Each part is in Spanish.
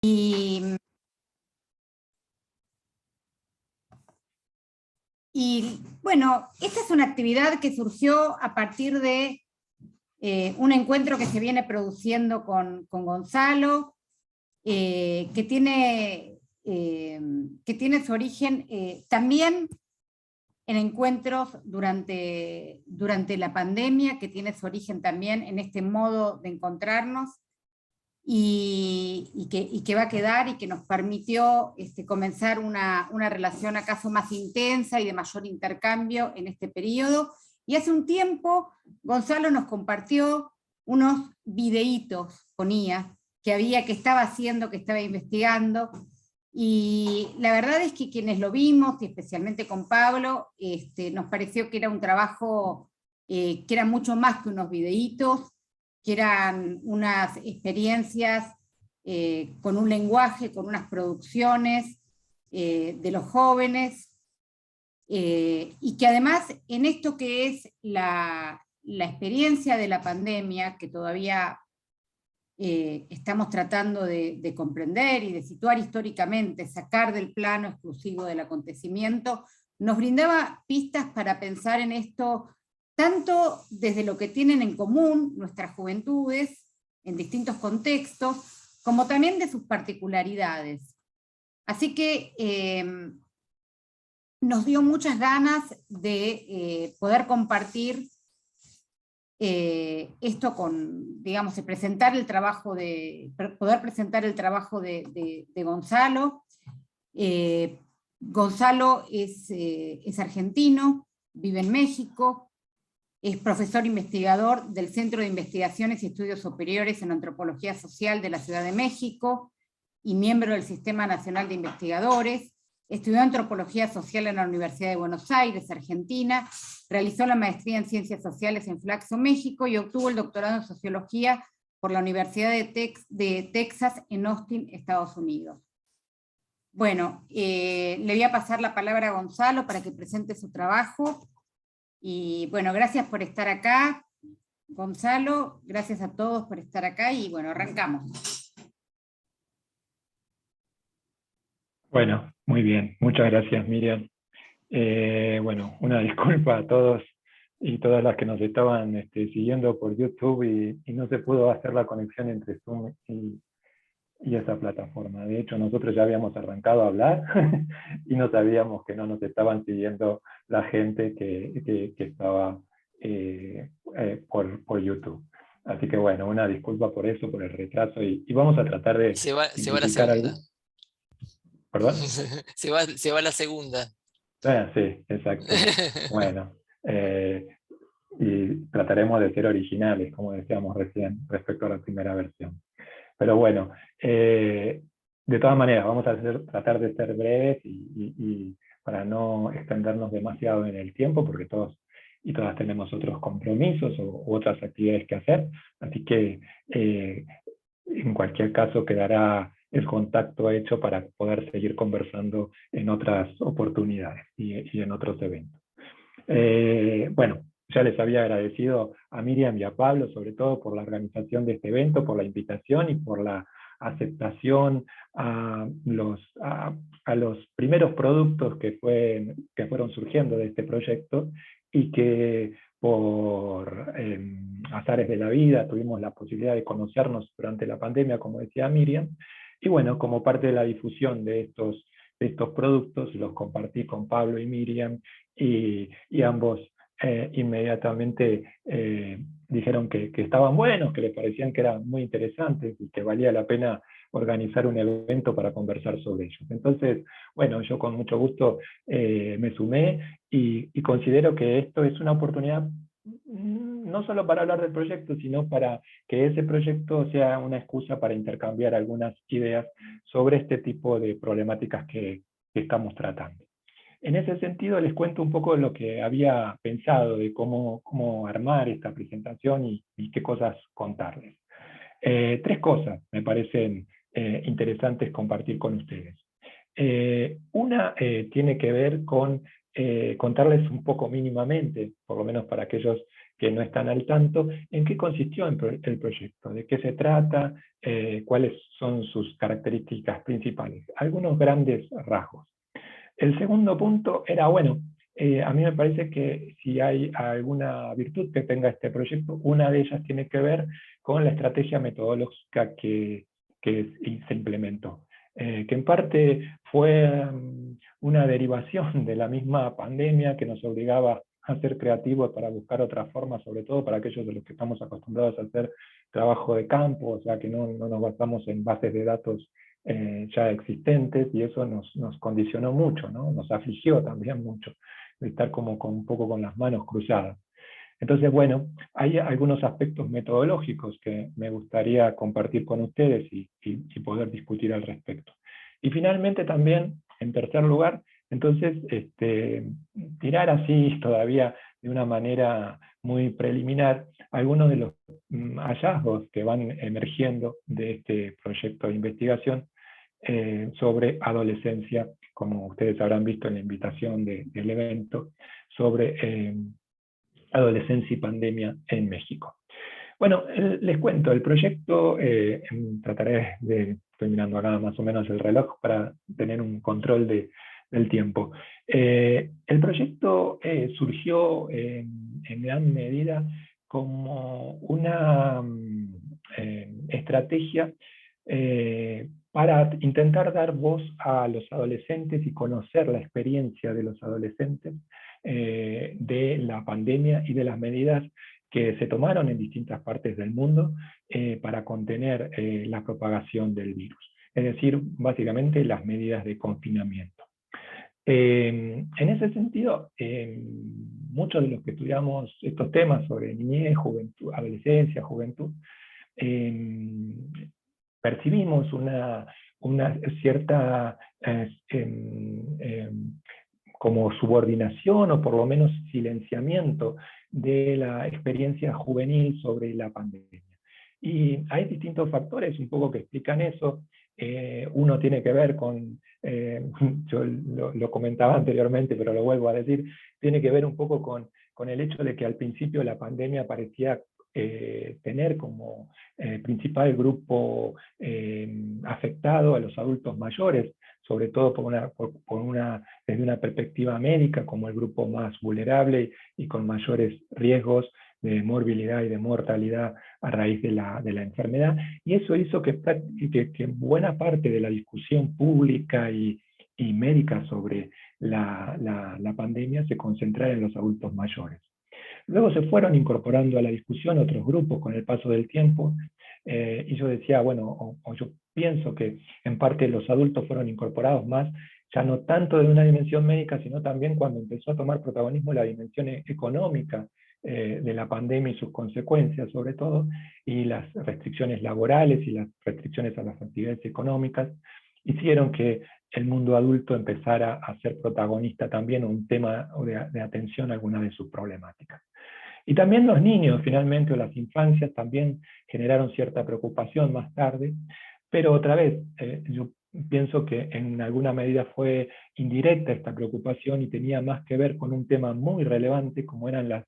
Y bueno, esta es una actividad que surgió a partir de un encuentro que se viene produciendo con Gonzalo, que tiene su origen también en encuentros durante la pandemia, que tiene su origen también en este modo de encontrarnos, y que va a quedar, y que nos permitió comenzar una relación acaso más intensa y de mayor intercambio en este periodo. Y hace un tiempo Gonzalo nos compartió unos videitos, ponía, que estaba haciendo, que estaba investigando, y la verdad es que quienes lo vimos, y especialmente con Pablo, nos pareció que era un trabajo que era mucho más que unos videitos, que eran unas experiencias con un lenguaje, con unas producciones de los jóvenes, y que además en esto que es la experiencia de la pandemia, que todavía estamos tratando de comprender y de situar históricamente, sacar del plano exclusivo del acontecimiento, nos brindaba pistas para pensar en esto, tanto desde lo que tienen en común nuestras juventudes, en distintos contextos, como también de sus particularidades. Así que nos dio muchas ganas de poder compartir esto con, digamos, de presentar el trabajo poder presentar el trabajo de Gonzalo. Gonzalo es argentino, vive en México, es profesor investigador del Centro de Investigaciones y Estudios Superiores en Antropología Social de la Ciudad de México y miembro del Sistema Nacional de Investigadores. Estudió Antropología Social en la Universidad de Buenos Aires, Argentina, realizó la maestría en Ciencias Sociales en Flaxo, México, y obtuvo el doctorado en Sociología por la Universidad de Texas en Austin, Estados Unidos. Bueno, le voy a pasar la palabra a Gonzalo para que presente su trabajo, y bueno, gracias por estar acá, Gonzalo, gracias a todos por estar acá, y bueno, arrancamos. Bueno, muy bien. Muchas gracias, Miriam. Bueno, una disculpa a todos y todas las que nos estaban siguiendo por YouTube y no se pudo hacer la conexión entre Zoom y esa plataforma. De hecho, nosotros ya habíamos arrancado a hablar y no sabíamos que no nos estaban siguiendo la gente que estaba por YouTube. Así que bueno, una disculpa por eso, por el retraso, y vamos a tratar de Se va la simplificar algo. segunda. ¿Perdón? se va la segunda. Sí, exacto. Bueno, y trataremos de ser originales, como decíamos recién, respecto a la primera versión. Pero bueno, de todas maneras, vamos a tratar de ser breves y para no extendernos demasiado en el tiempo, porque todos y todas tenemos otros compromisos u otras actividades que hacer. Así que en cualquier caso quedará el contacto hecho para poder seguir conversando en otras oportunidades y en otros eventos. Bueno, ya les había agradecido a Miriam y a Pablo, sobre todo por la organización de este evento, por la invitación y por la aceptación a los primeros productos que fueron surgiendo de este proyecto, y que por azares de la vida tuvimos la posibilidad de conocernos durante la pandemia, como decía Miriam, y bueno, como parte de la difusión de estos productos, los compartí con Pablo y Miriam, y ambos inmediatamente dijeron que estaban buenos, que les parecían que eran muy interesantes y que valía la pena organizar un evento para conversar sobre ellos. Entonces, bueno, yo con mucho gusto me sumé y considero que esto es una oportunidad no solo para hablar del proyecto, sino para que ese proyecto sea una excusa para intercambiar algunas ideas sobre este tipo de problemáticas que estamos tratando. En ese sentido, les cuento un poco lo que había pensado de cómo armar esta presentación y qué cosas contarles. Tres cosas me parecen interesantes compartir con ustedes. Una tiene que ver con contarles un poco mínimamente, por lo menos para aquellos que no están al tanto, en qué consistió el proyecto, de qué se trata, cuáles son sus características principales, algunos grandes rasgos. El segundo punto era, bueno, a mí me parece que si hay alguna virtud que tenga este proyecto, una de ellas tiene que ver con la estrategia metodológica que se implementó, que en parte fue una derivación de la misma pandemia que nos obligaba a ser creativos para buscar otras formas, sobre todo para aquellos de los que estamos acostumbrados a hacer trabajo de campo, o sea que no nos basamos en bases de datos ya existentes, y eso nos condicionó mucho, ¿no? Nos afligió también mucho, de estar como un poco con las manos cruzadas. Entonces, bueno, hay algunos aspectos metodológicos que me gustaría compartir con ustedes y poder discutir al respecto. Y finalmente también, en tercer lugar, entonces, tirar así todavía de una manera muy preliminar algunos de los hallazgos que van emergiendo de este proyecto de investigación sobre adolescencia, como ustedes habrán visto en la invitación del evento, sobre adolescencia y pandemia en México. Bueno, les cuento, el proyecto, trataré de, estoy mirando acá más o menos el reloj para tener un control del tiempo. El proyecto surgió en gran medida como una estrategia para intentar dar voz a los adolescentes y conocer la experiencia de los adolescentes de la pandemia y de las medidas que se tomaron en distintas partes del mundo para contener la propagación del virus. Es decir, básicamente las medidas de confinamiento. En ese sentido, muchos de los que estudiamos estos temas sobre niñez, juventud, adolescencia, juventud, percibimos una cierta como subordinación o por lo menos silenciamiento de la experiencia juvenil sobre la pandemia. Y hay distintos factores un poco que explican eso. Uno tiene que ver con, yo lo comentaba anteriormente, pero lo vuelvo a decir, tiene que ver un poco con el hecho de que al principio la pandemia parecía tener como principal grupo afectado a los adultos mayores, sobre todo desde una perspectiva médica, como el grupo más vulnerable y con mayores riesgos de morbilidad y de mortalidad a raíz de la enfermedad. Y eso hizo que buena parte de la discusión pública y médica sobre la pandemia se concentrara en los adultos mayores. Luego se fueron incorporando a la discusión otros grupos con el paso del tiempo, y yo decía, bueno, o yo pienso que en parte los adultos fueron incorporados más, ya no tanto de una dimensión médica, sino también cuando empezó a tomar protagonismo la dimensión económica de la pandemia y sus consecuencias, sobre todo, y las restricciones laborales y las restricciones a las actividades económicas, hicieron que el mundo adulto empezara a ser protagonista también, un tema de atención a algunas de sus problemáticas. Y también los niños, finalmente, o las infancias, también generaron cierta preocupación más tarde, pero otra vez, yo pienso que en alguna medida fue indirecta esta preocupación y tenía más que ver con un tema muy relevante, como eran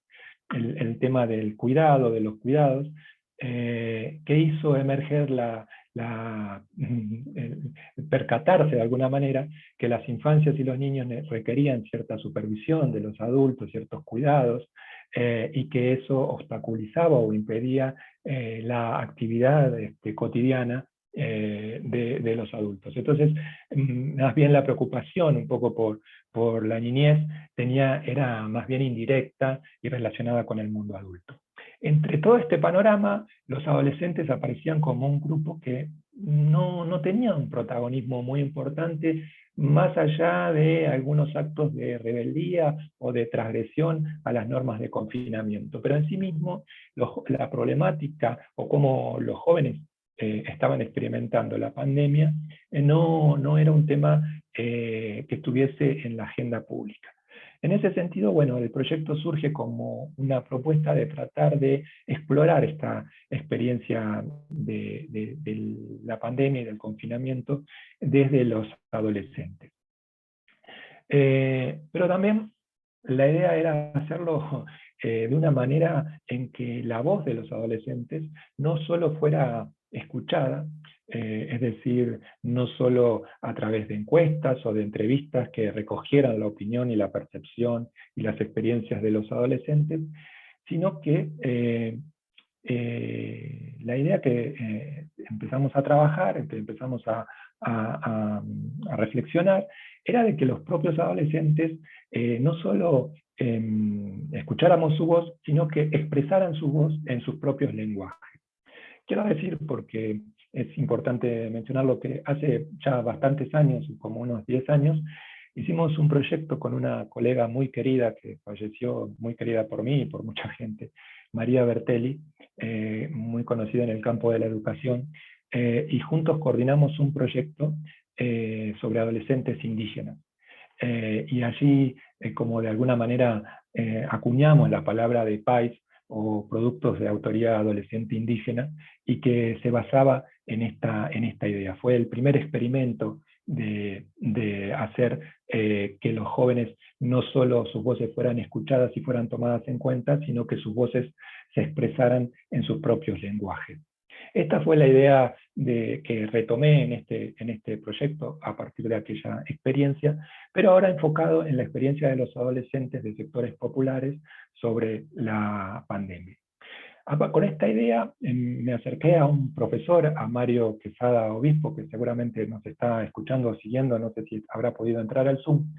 el tema del cuidado, de los cuidados, que hizo emerger percatarse de alguna manera que las infancias y los niños requerían cierta supervisión de los adultos, ciertos cuidados, y que eso obstaculizaba o impedía la actividad cotidiana de los adultos. Entonces, más bien la preocupación un poco por la niñez era más bien indirecta y relacionada con el mundo adulto. Entre todo este panorama, los adolescentes aparecían como un grupo que no tenía un protagonismo muy importante, más allá de algunos actos de rebeldía o de transgresión a las normas de confinamiento. Pero en sí mismo, la problemática o cómo los jóvenes estaban experimentando la pandemia no era un tema que estuviese en la agenda pública. En ese sentido, bueno, el proyecto surge como una propuesta de tratar de explorar esta experiencia de la pandemia y del confinamiento desde los adolescentes. Pero también la idea era hacerlo de una manera en que la voz de los adolescentes no solo fuera escuchada, es decir, no solo a través de encuestas o de entrevistas que recogieran la opinión y la percepción y las experiencias de los adolescentes, sino que la idea que empezamos a trabajar, que empezamos a reflexionar, era de que los propios adolescentes no solo escucháramos su voz, sino que expresaran su voz en sus propios lenguajes. Quiero decir, porque es importante mencionarlo, que hace ya bastantes años, como unos 10 años, hicimos un proyecto con una colega muy querida, que falleció, muy querida por mí y por mucha gente, María Bertelli, muy conocida en el campo de la educación, y juntos coordinamos un proyecto sobre adolescentes indígenas. Y allí, como de alguna manera, acuñamos la palabra de PAIS, o productos de autoría adolescente indígena, y que se basaba en esta idea. Fue el primer experimento de hacer que los jóvenes no solo sus voces fueran escuchadas y fueran tomadas en cuenta, sino que sus voces se expresaran en sus propios lenguajes. Esta fue la idea que retomé en este proyecto a partir de aquella experiencia, pero ahora enfocado en la experiencia de los adolescentes de sectores populares sobre la pandemia. Con esta idea me acerqué a un profesor, a Mario Quesada Obispo, que seguramente nos está escuchando o siguiendo, no sé si habrá podido entrar al Zoom,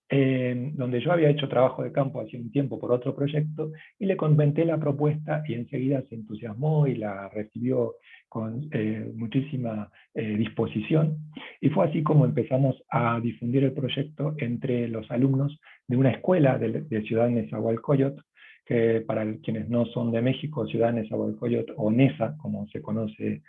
donde yo había hecho trabajo de campo hace un tiempo por otro proyecto, y le comenté la propuesta y enseguida se entusiasmó y la recibió con muchísima disposición, y fue así como empezamos a difundir el proyecto entre los alumnos de una escuela de Ciudad Nezahualcóyotl, que para quienes no son de México, Ciudad Nezahualcóyotl, o Neza, como se conoce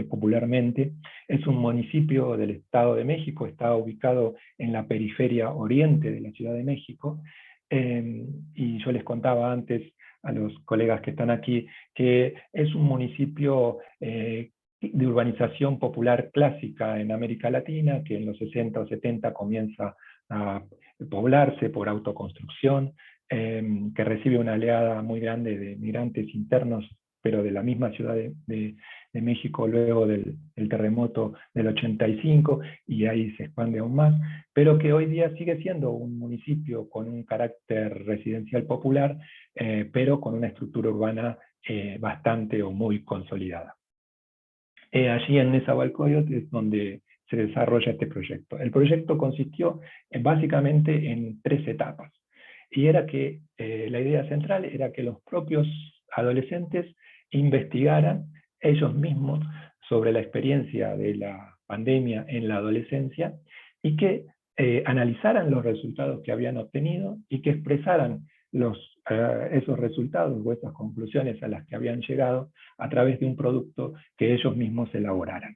popularmente, es un municipio del Estado de México, está ubicado en la periferia oriente de la Ciudad de México, y yo les contaba antes a los colegas que están aquí que es un municipio de urbanización popular clásica en América Latina, que en los 60 o 70 comienza a poblarse por autoconstrucción, que recibe una oleada muy grande de migrantes internos, pero de la misma Ciudad de México luego del terremoto del 85, y ahí se expande aún más, pero que hoy día sigue siendo un municipio con un carácter residencial popular, pero con una estructura urbana bastante o muy consolidada. Allí en Nezahualcóyotl es donde se desarrolla este proyecto. El proyecto consistió básicamente en 3 etapas. Y era que la idea central era que los propios adolescentes investigaran ellos mismos sobre la experiencia de la pandemia en la adolescencia, y que analizaran los resultados que habían obtenido y que expresaran esos resultados o esas conclusiones a las que habían llegado a través de un producto que ellos mismos elaboraran.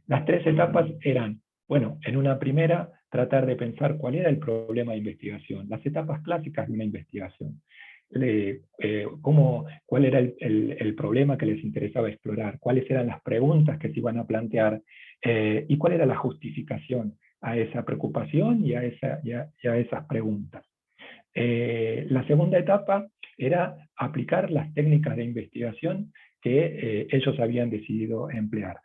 Las 3 etapas eran, bueno, en una primera, tratar de pensar cuál era el problema de investigación, las etapas clásicas de una investigación, cuál era el problema que les interesaba explorar, cuáles eran las preguntas que se iban a plantear, y cuál era la justificación a esa preocupación y a esas preguntas. La segunda etapa era aplicar las técnicas de investigación que ellos habían decidido emplear,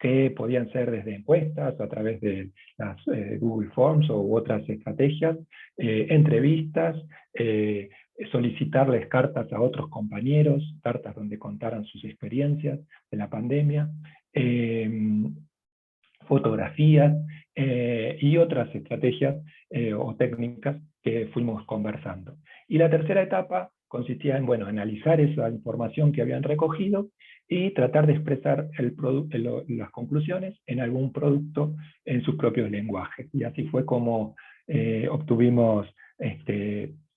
que podían ser desde encuestas, a través de las Google Forms u otras estrategias, entrevistas, solicitarles cartas a otros compañeros, cartas donde contaran sus experiencias de la pandemia, fotografías y otras estrategias o técnicas que fuimos conversando. Y la tercera etapa consistía en, bueno, analizar esa información que habían recogido y tratar de expresar las conclusiones en algún producto en sus propios lenguajes. Y así fue como obtuvimos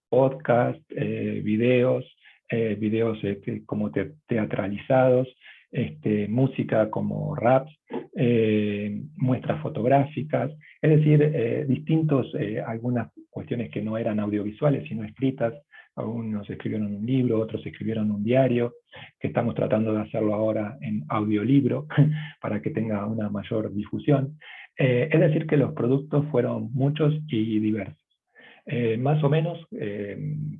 podcasts, videos como teatralizados, música como raps, muestras fotográficas, es decir, algunas cuestiones que no eran audiovisuales sino escritas. Algunos escribieron un libro, otros escribieron un diario, que estamos tratando de hacerlo ahora en audiolibro para que tenga una mayor difusión. Es decir, que los productos fueron muchos y diversos. Más o menos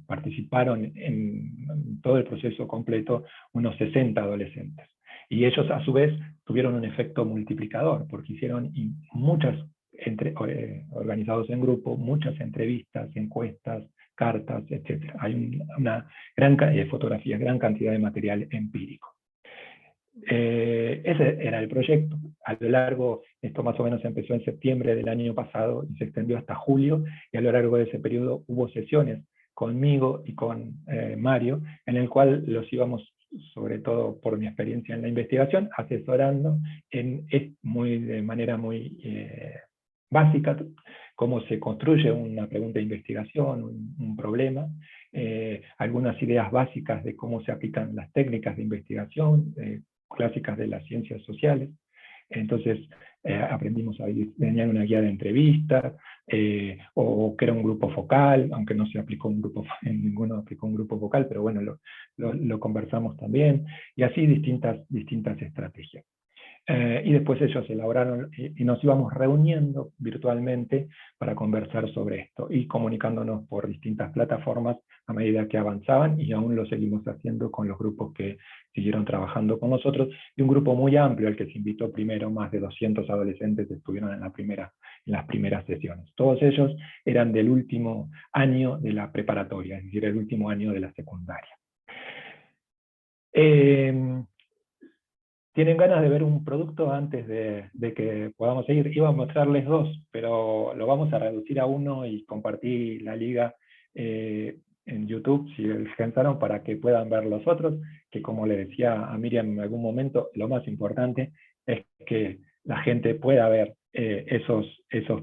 participaron en todo el proceso completo unos 60 adolescentes. Y ellos a su vez tuvieron un efecto multiplicador, porque hicieron organizados en grupo, muchas entrevistas, encuestas, cartas, etc. Hay una gran fotografía, gran cantidad de material empírico. Ese era el proyecto. A lo largo, esto más o menos empezó en septiembre del año pasado y se extendió hasta julio, y a lo largo de ese periodo hubo sesiones conmigo y con Mario, en el cual los íbamos, sobre todo por mi experiencia en la investigación, asesorando de manera muy básica cómo se construye una pregunta de investigación, un problema, algunas ideas básicas de cómo se aplican las técnicas de investigación, clásicas de las ciencias sociales. Entonces aprendimos a diseñar una guía de entrevistas, o que era un grupo focal, aunque no se aplicó ninguno aplicó un grupo focal, pero bueno, lo conversamos también, y así distintas estrategias. Y después ellos elaboraron, y nos íbamos reuniendo virtualmente para conversar sobre esto, y comunicándonos por distintas plataformas a medida que avanzaban, y aún lo seguimos haciendo con los grupos que siguieron trabajando con nosotros, y un grupo muy amplio al que se invitó primero. Más de 200 adolescentes estuvieron en las primeras sesiones. Todos ellos eran del último año de la preparatoria, es decir, el último año de la secundaria. ¿Tienen ganas de ver un producto antes de que podamos seguir? Iba a mostrarles dos, pero lo vamos a reducir a uno y compartir la liga en YouTube, si alcanzaron, para que puedan ver los otros, que como le decía a Miriam en algún momento, lo más importante es que la gente pueda ver esos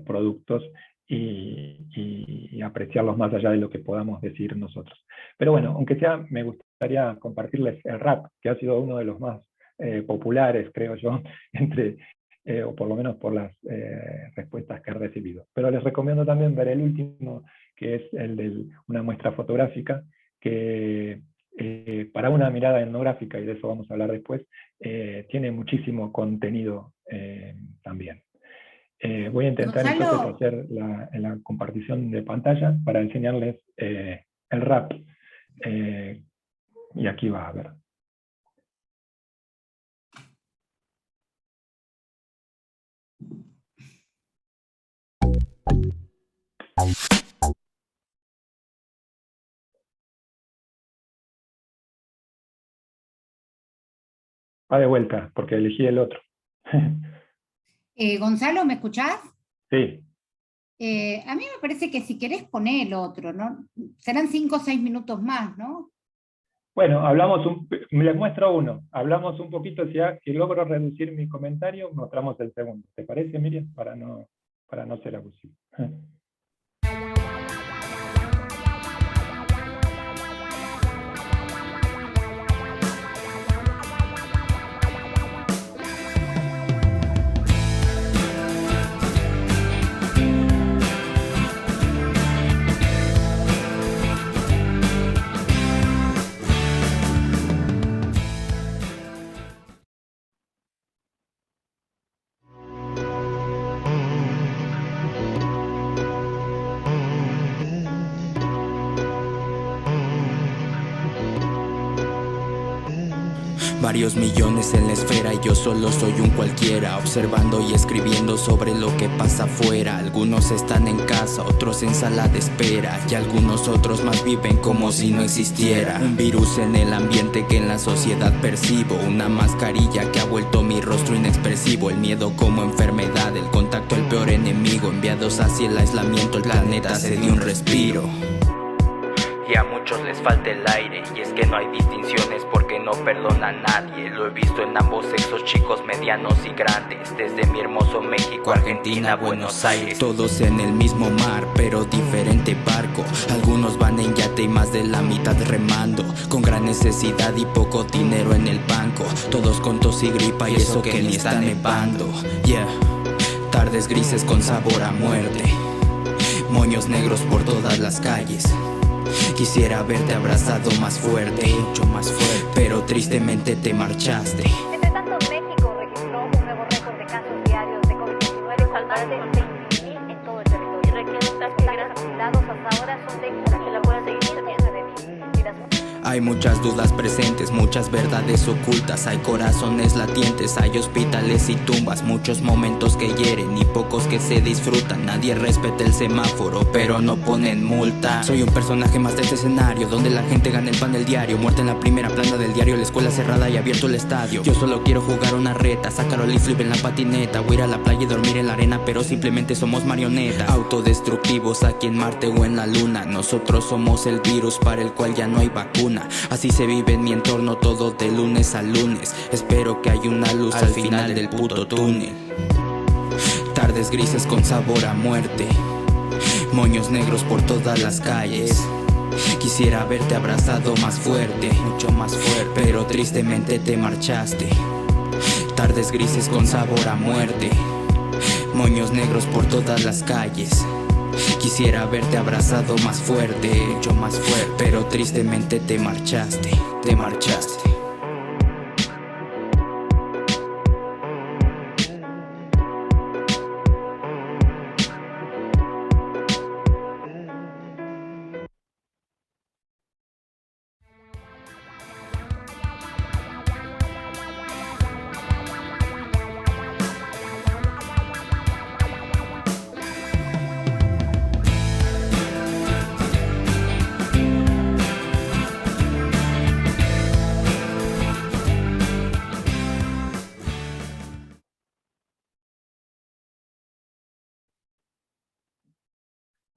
productos y apreciarlos más allá de lo que podamos decir nosotros. Pero bueno, aunque sea, me gustaría compartirles el rap, que ha sido uno de los más populares, creo yo, o por lo menos por las respuestas que he recibido. Pero les recomiendo también ver el último, que es el de una muestra fotográfica, que para una mirada etnográfica, y de eso vamos a hablar después, tiene muchísimo contenido también. Voy a intentar entonces hacer la compartición de pantalla para enseñarles el rap. Y aquí va a ver. Va de vuelta, porque elegí el otro. Gonzalo, ¿me escuchás? Sí. A mí me parece que si querés poner el otro, ¿no? Serán 5 o 6 minutos más, ¿no? Bueno, les muestro uno. Hablamos un poquito, si logro reducir mi comentario, mostramos el segundo. ¿Te parece, Miriam? Para no ser abusivo. Varios millones en la esfera y yo solo soy un cualquiera, observando y escribiendo sobre lo que pasa afuera. Algunos están en casa, otros en sala de espera, y algunos otros más viven como si no existiera. Un virus en el ambiente que en la sociedad percibo, una mascarilla que ha vuelto mi rostro inexpresivo. El miedo como enfermedad, el contacto el peor enemigo. Enviados hacia el aislamiento, el planeta se dio un respiro. Y a muchos les falta el aire, y es que no hay distinciones porque no perdona a nadie. Lo he visto en ambos sexos, chicos medianos y grandes, desde mi hermoso México, Argentina, Buenos Aires. Todos en el mismo mar, pero diferente barco. Algunos van en yate y más de la mitad remando, con gran necesidad y poco dinero en el banco. Todos con tos y gripa y eso que ni está nevando. Yeah, tardes grises con sabor a muerte, moños negros por todas las calles. Quisiera verte abrazado más fuerte, mucho más fuerte, pero tristemente te marchaste. Entre tanto, México registró un nuevo récord de casos diarios de COVID-19, al más de 20.000 en todo el territorio. Y requiere un dados hasta ahora son técnicas que la puedan seguir teniendo de mí. Y las Hay muchas dudas presentes, muchas verdades ocultas. Hay corazones latientes, hay hospitales y tumbas. Muchos momentos que hieren y pocos que se disfrutan. Nadie respeta el semáforo, pero no ponen multa. Soy un personaje más de este escenario, donde la gente gana el pan del diario. Muerte en la primera plana del diario, la escuela cerrada y abierto el estadio. Yo solo quiero jugar una reta, sacar el flip en la patineta, o ir a la playa y dormir en la arena, pero simplemente somos marionetas. Autodestructivos aquí en Marte o en la Luna. Nosotros somos el virus para el cual ya no hay vacuna. Así se vive en mi entorno todo de lunes a lunes. Espero que haya una luz al final del puto túnel. Tardes grises con sabor a muerte, moños negros por todas las calles. Quisiera haberte abrazado más fuerte, mucho más fuerte, pero tristemente te marchaste. Tardes grises con sabor a muerte, moños negros por todas las calles. Quisiera haberte abrazado más fuerte, mucho más fuerte, pero tristemente te marchaste, te marchaste.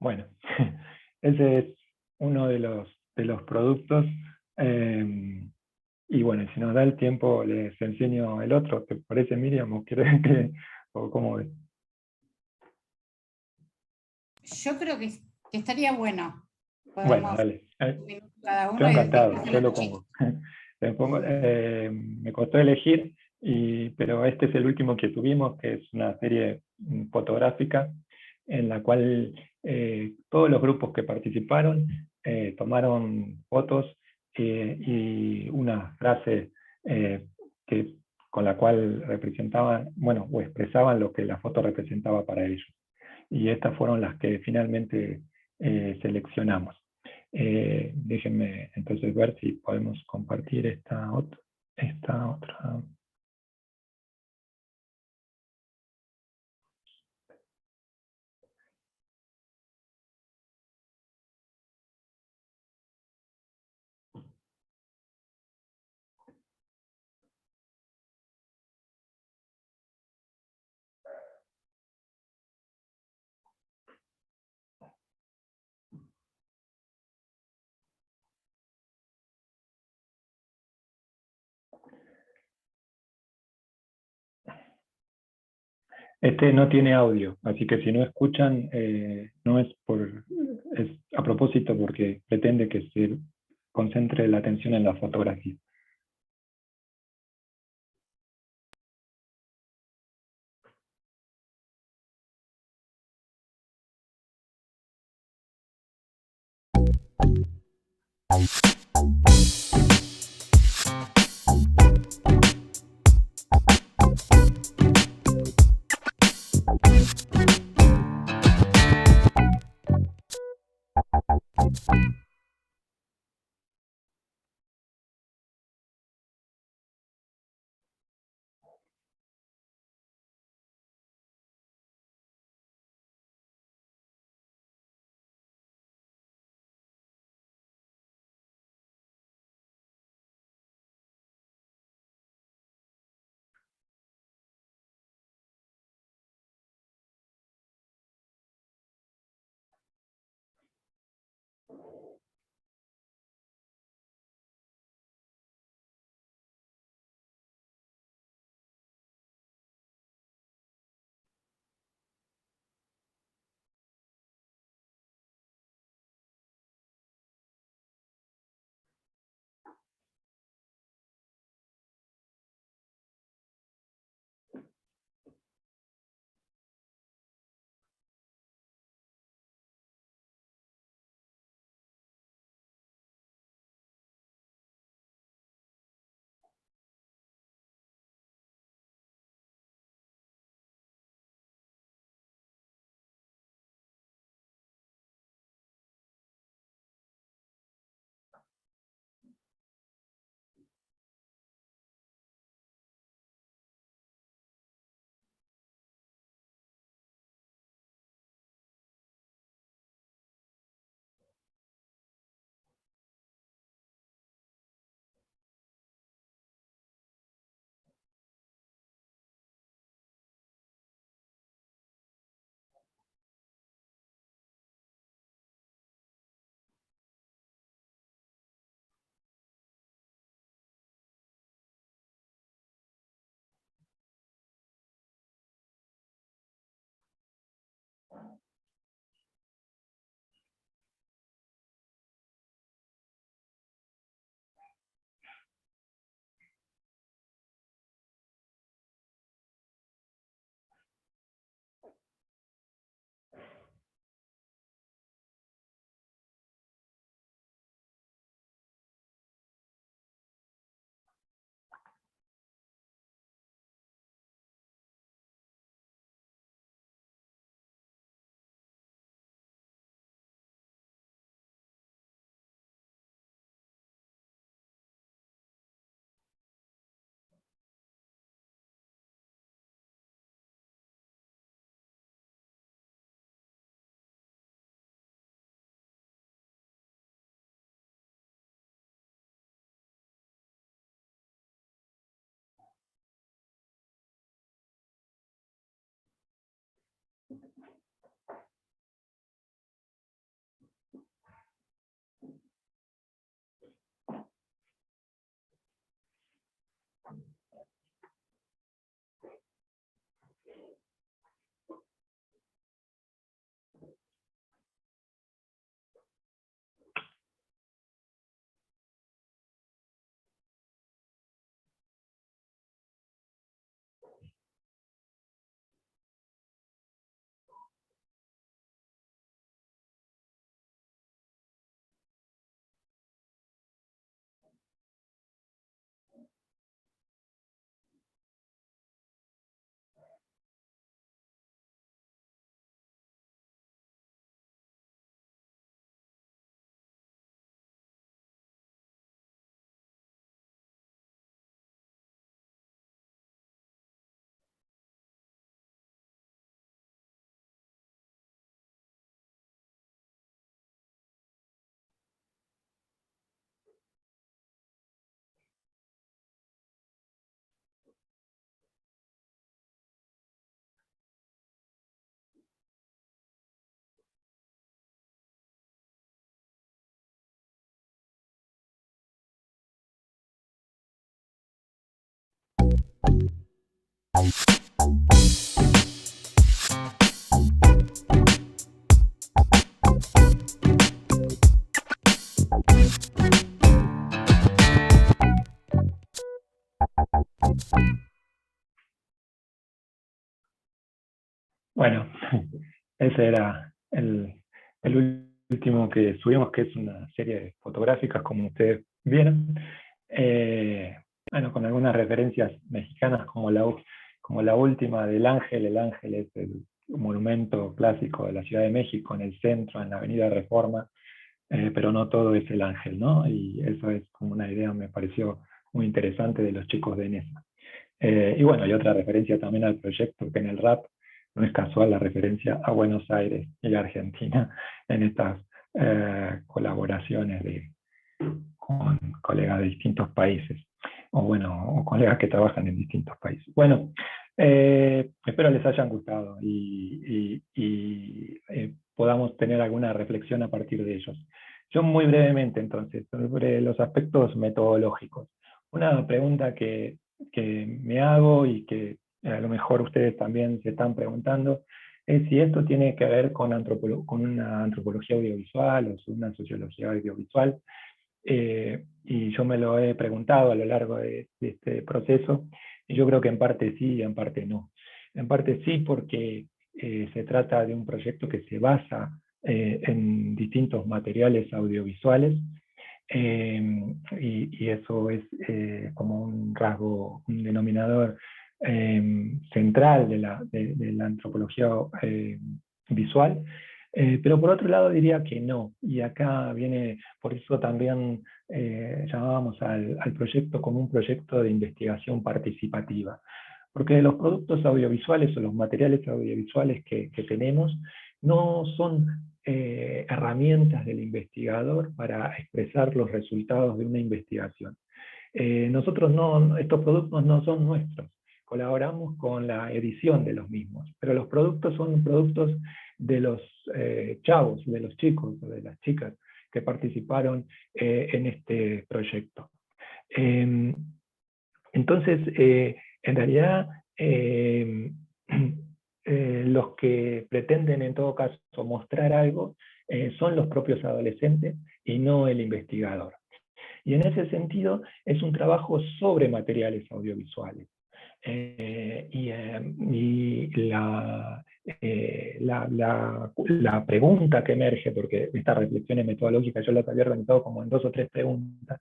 Bueno, ese es uno de los productos. Y bueno, si nos da el tiempo, les enseño el otro. ¿Te parece, Miriam? ¿O querés o cómo ves? Yo creo que estaría bueno. Bueno, Podemos dale. un minuto cada uno Yo y encantado, después yo lo los chicos. pongo. Me costó elegir, pero este es el último que tuvimos, que es una serie fotográfica en la cual todos los grupos que participaron tomaron fotos y una frase con la cual representaban, bueno, o expresaban lo que la foto representaba para ellos. Y estas fueron las que finalmente seleccionamos. Déjenme entonces ver si podemos compartir esta otra. Este no tiene audio, así que si no escuchan, no es a propósito porque pretende que se concentre la atención en la fotografía. Bueno, ese era el último que subimos, que es una serie de fotográficas, como ustedes vieron. Bueno, con algunas referencias mexicanas, como la última del Ángel. El Ángel es el monumento clásico de la Ciudad de México, en el centro, en la Avenida Reforma, pero no todo es el Ángel, ¿no? Y eso es como una idea, me pareció muy interesante, de los chicos de Nesa. Y bueno, hay otra referencia también al proyecto, que en el rap no es casual la referencia a Buenos Aires y a Argentina en estas colaboraciones con colegas de distintos países, o bueno, o colegas que trabajan en distintos países. Bueno, espero les hayan gustado y podamos tener alguna reflexión a partir de ellos. Yo muy brevemente, entonces, sobre los aspectos metodológicos. Una pregunta que me hago y que a lo mejor ustedes también se están preguntando, es si esto tiene que ver con una antropología audiovisual o una sociología audiovisual. Y yo me lo he preguntado a lo largo de este proceso, y yo creo que en parte sí y en parte no. En parte sí, porque se trata de un proyecto que se basa en distintos materiales audiovisuales, y eso es como un rasgo, un denominador central de la antropología visual. Pero por otro lado diría que no, y acá viene, por eso también llamábamos al proyecto como un proyecto de investigación participativa, porque los productos audiovisuales o los materiales audiovisuales que tenemos no son herramientas del investigador para expresar los resultados de una investigación. Estos productos no son nuestros, colaboramos con la edición de los mismos, pero los productos son productos de los chavos, de los chicos o de las chicas que participaron en este proyecto. Entonces, en realidad, los que pretenden en todo caso mostrar algo son los propios adolescentes y no el investigador. Y en ese sentido es un trabajo sobre materiales audiovisuales. Y la pregunta que emerge, porque estas reflexiones metodológicas yo las había organizado como en 2 o 3 preguntas.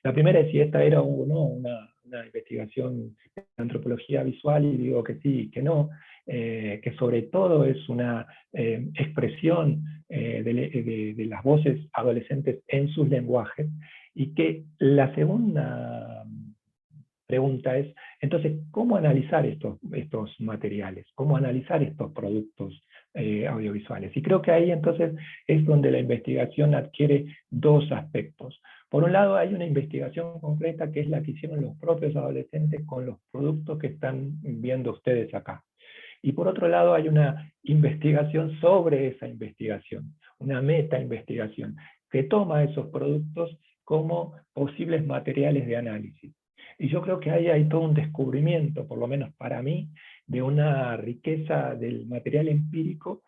La primera es si esta era o no una investigación de antropología visual, y digo que sí, que no, que sobre todo es una expresión de las voces adolescentes en sus lenguajes, y que la segunda pregunta es, entonces, ¿cómo analizar estos materiales? ¿Cómo analizar estos productos audiovisuales? Y creo que ahí entonces es donde la investigación adquiere 2 aspectos. Por un lado, hay una investigación concreta que es la que hicieron los propios adolescentes con los productos que están viendo ustedes acá. Y por otro lado, hay una investigación sobre esa investigación, una meta-investigación, que toma esos productos como posibles materiales de análisis. Y yo creo que ahí hay todo un descubrimiento, por lo menos para mí, de una riqueza del material empírico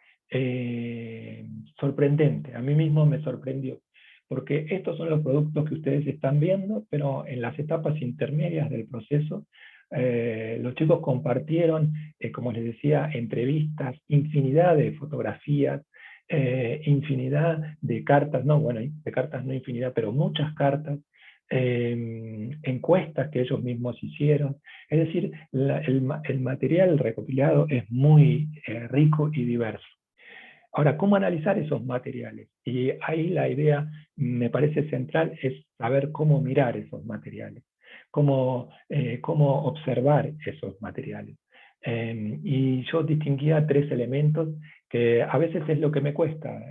sorprendente. A mí mismo me sorprendió, porque estos son los productos que ustedes están viendo, pero en las etapas intermedias del proceso, los chicos compartieron, como les decía, entrevistas, infinidad de fotografías, infinidad de cartas, de cartas no infinidad, pero muchas cartas, encuestas que ellos mismos hicieron. Es decir, el material recopilado es muy rico y diverso. Ahora, ¿cómo analizar esos materiales? Y ahí la idea, me parece central, es saber cómo mirar esos materiales, cómo observar esos materiales. Y yo distinguía 3 elementos que a veces es lo que me cuesta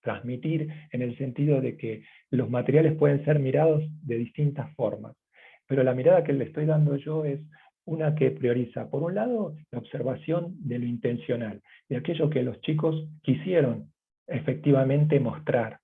transmitir, en el sentido de que los materiales pueden ser mirados de distintas formas, pero la mirada que le estoy dando yo es una que prioriza, por un lado, la observación de lo intencional, de aquello que los chicos quisieron efectivamente mostrar.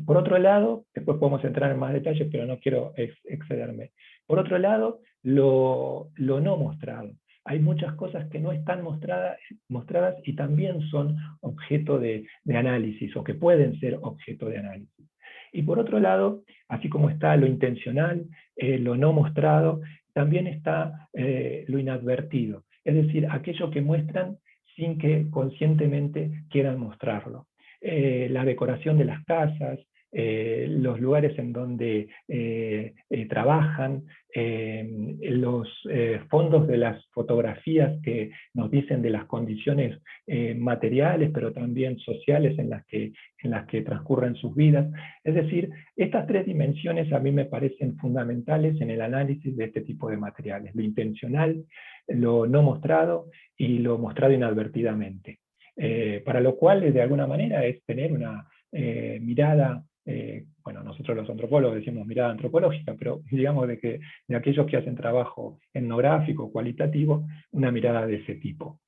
Por otro lado, después podemos entrar en más detalles, pero no quiero excederme. Por otro lado, lo no mostrado. Hay muchas cosas que no están mostradas y también son objeto de análisis, o que pueden ser objeto de análisis. Y por otro lado, así como está lo intencional, lo no mostrado, también está lo inadvertido, es decir, aquello que muestran sin que conscientemente quieran mostrarlo. La decoración de las casas, los lugares en donde trabajan, los fondos de las fotografías que nos dicen de las condiciones materiales, pero también sociales en las que transcurren sus vidas. Es decir, estas tres dimensiones a mí me parecen fundamentales en el análisis de este tipo de materiales: lo intencional, lo no mostrado y lo mostrado inadvertidamente. Para lo cual, de alguna manera, es tener una mirada, bueno, nosotros los antropólogos decimos mirada antropológica, pero digamos de aquellos que hacen trabajo etnográfico, cualitativo, una mirada de ese tipo.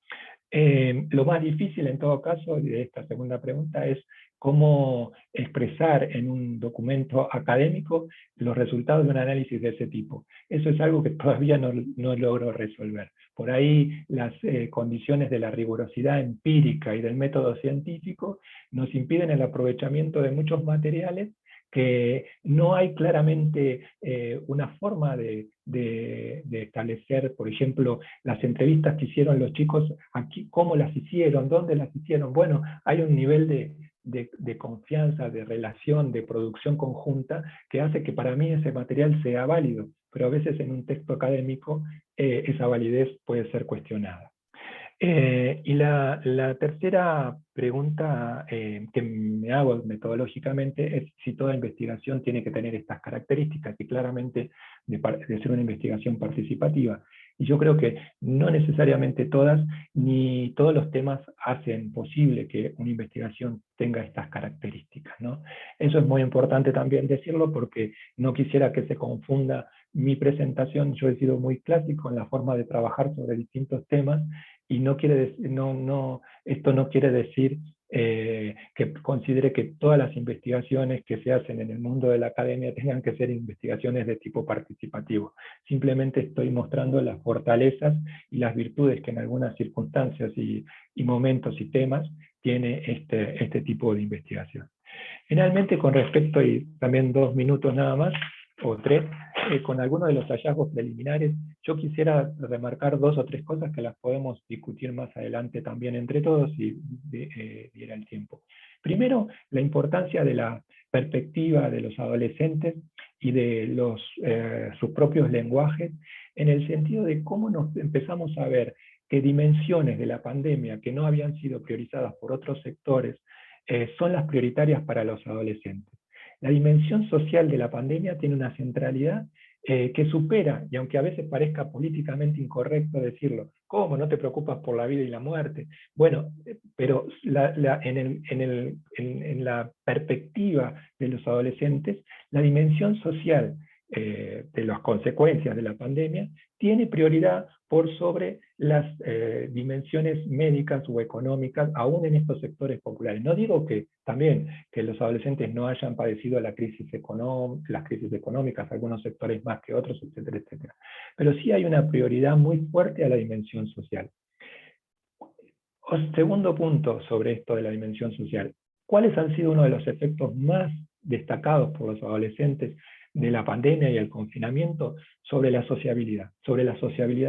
Lo más difícil en todo caso de esta segunda pregunta es cómo expresar en un documento académico los resultados de un análisis de ese tipo. Eso es algo que todavía no logro resolver. Por ahí las condiciones de la rigurosidad empírica y del método científico nos impiden el aprovechamiento de muchos materiales que no hay claramente una forma de establecer, por ejemplo, las entrevistas que hicieron los chicos aquí, cómo las hicieron, dónde las hicieron. Bueno, hay un nivel de confianza, de relación, de producción conjunta, que hace que para mí ese material sea válido, pero a veces en un texto académico esa validez puede ser cuestionada. Y la tercera pregunta que me hago metodológicamente es si toda investigación tiene que tener estas características, y claramente de ser una investigación participativa. Y yo creo que no necesariamente todas, ni todos los temas hacen posible que una investigación tenga estas características, ¿no? Eso es muy importante también decirlo, porque no quisiera que se confunda mi presentación. Yo he sido muy clásico en la forma de trabajar sobre distintos temas, y esto no quiere decir que considere que todas las investigaciones que se hacen en el mundo de la academia tengan que ser investigaciones de tipo participativo. Simplemente estoy mostrando las fortalezas y las virtudes que en algunas circunstancias y momentos y temas tiene este tipo de investigación. Finalmente, con respecto, y también 2 minutos nada más, o 3, con algunos de los hallazgos preliminares, yo quisiera remarcar 2 o 3 cosas que las podemos discutir más adelante también entre todos, si diera el tiempo. Primero, la importancia de la perspectiva de los adolescentes y de sus propios lenguajes, en el sentido de cómo nos empezamos a ver que dimensiones de la pandemia que no habían sido priorizadas por otros sectores son las prioritarias para los adolescentes. La dimensión social de la pandemia tiene una centralidad que supera, y aunque a veces parezca políticamente incorrecto decirlo, ¿cómo no te preocupas por la vida y la muerte? Bueno, pero en la perspectiva de los adolescentes, la dimensión social de las consecuencias de la pandemia tiene prioridad por sobre las dimensiones médicas o económicas, aún en estos sectores populares. No digo que también que los adolescentes no hayan padecido las crisis económicas, algunos sectores más que otros, etcétera, etcétera. Pero sí hay una prioridad muy fuerte a la dimensión social. Segundo punto sobre esto de la dimensión social. ¿Cuáles han sido uno de los efectos más destacados por los adolescentes de la pandemia y el confinamiento sobre la sociabilidad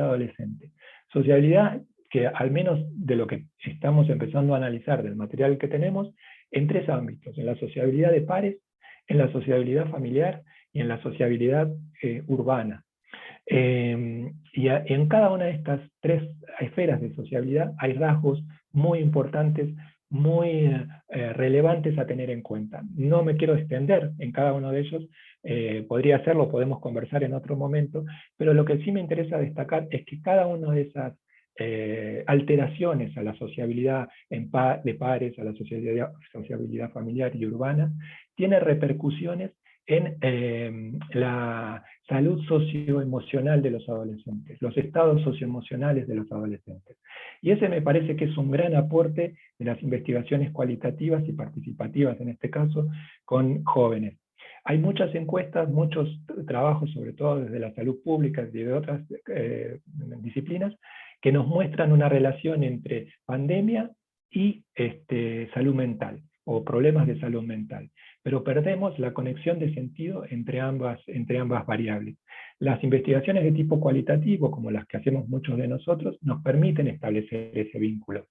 adolescente? Sociabilidad que, al menos de lo que estamos empezando a analizar del material que tenemos, en 3 ámbitos: en la sociabilidad de pares, en la sociabilidad familiar y en la sociabilidad urbana. Y en cada una de estas 3 esferas de sociabilidad hay rasgos muy importantes, muy relevantes a tener en cuenta. No me quiero extender en cada uno de ellos, podría hacerlo, podemos conversar en otro momento, pero lo que sí me interesa destacar es que cada una de esas alteraciones a la sociabilidad de pares, a la sociabilidad familiar y urbana, tiene repercusiones en la salud socioemocional de los adolescentes, los estados socioemocionales de los adolescentes. Y ese me parece que es un gran aporte de las investigaciones cualitativas y participativas, en este caso, con jóvenes. Hay muchas encuestas, muchos trabajos, sobre todo desde la salud pública y de otras disciplinas, que nos muestran una relación entre pandemia y salud mental, o problemas de salud mental. Pero perdemos la conexión de sentido entre ambas variables. Las investigaciones de tipo cualitativo, como las que hacemos muchos de nosotros, nos permiten establecer ese vínculo.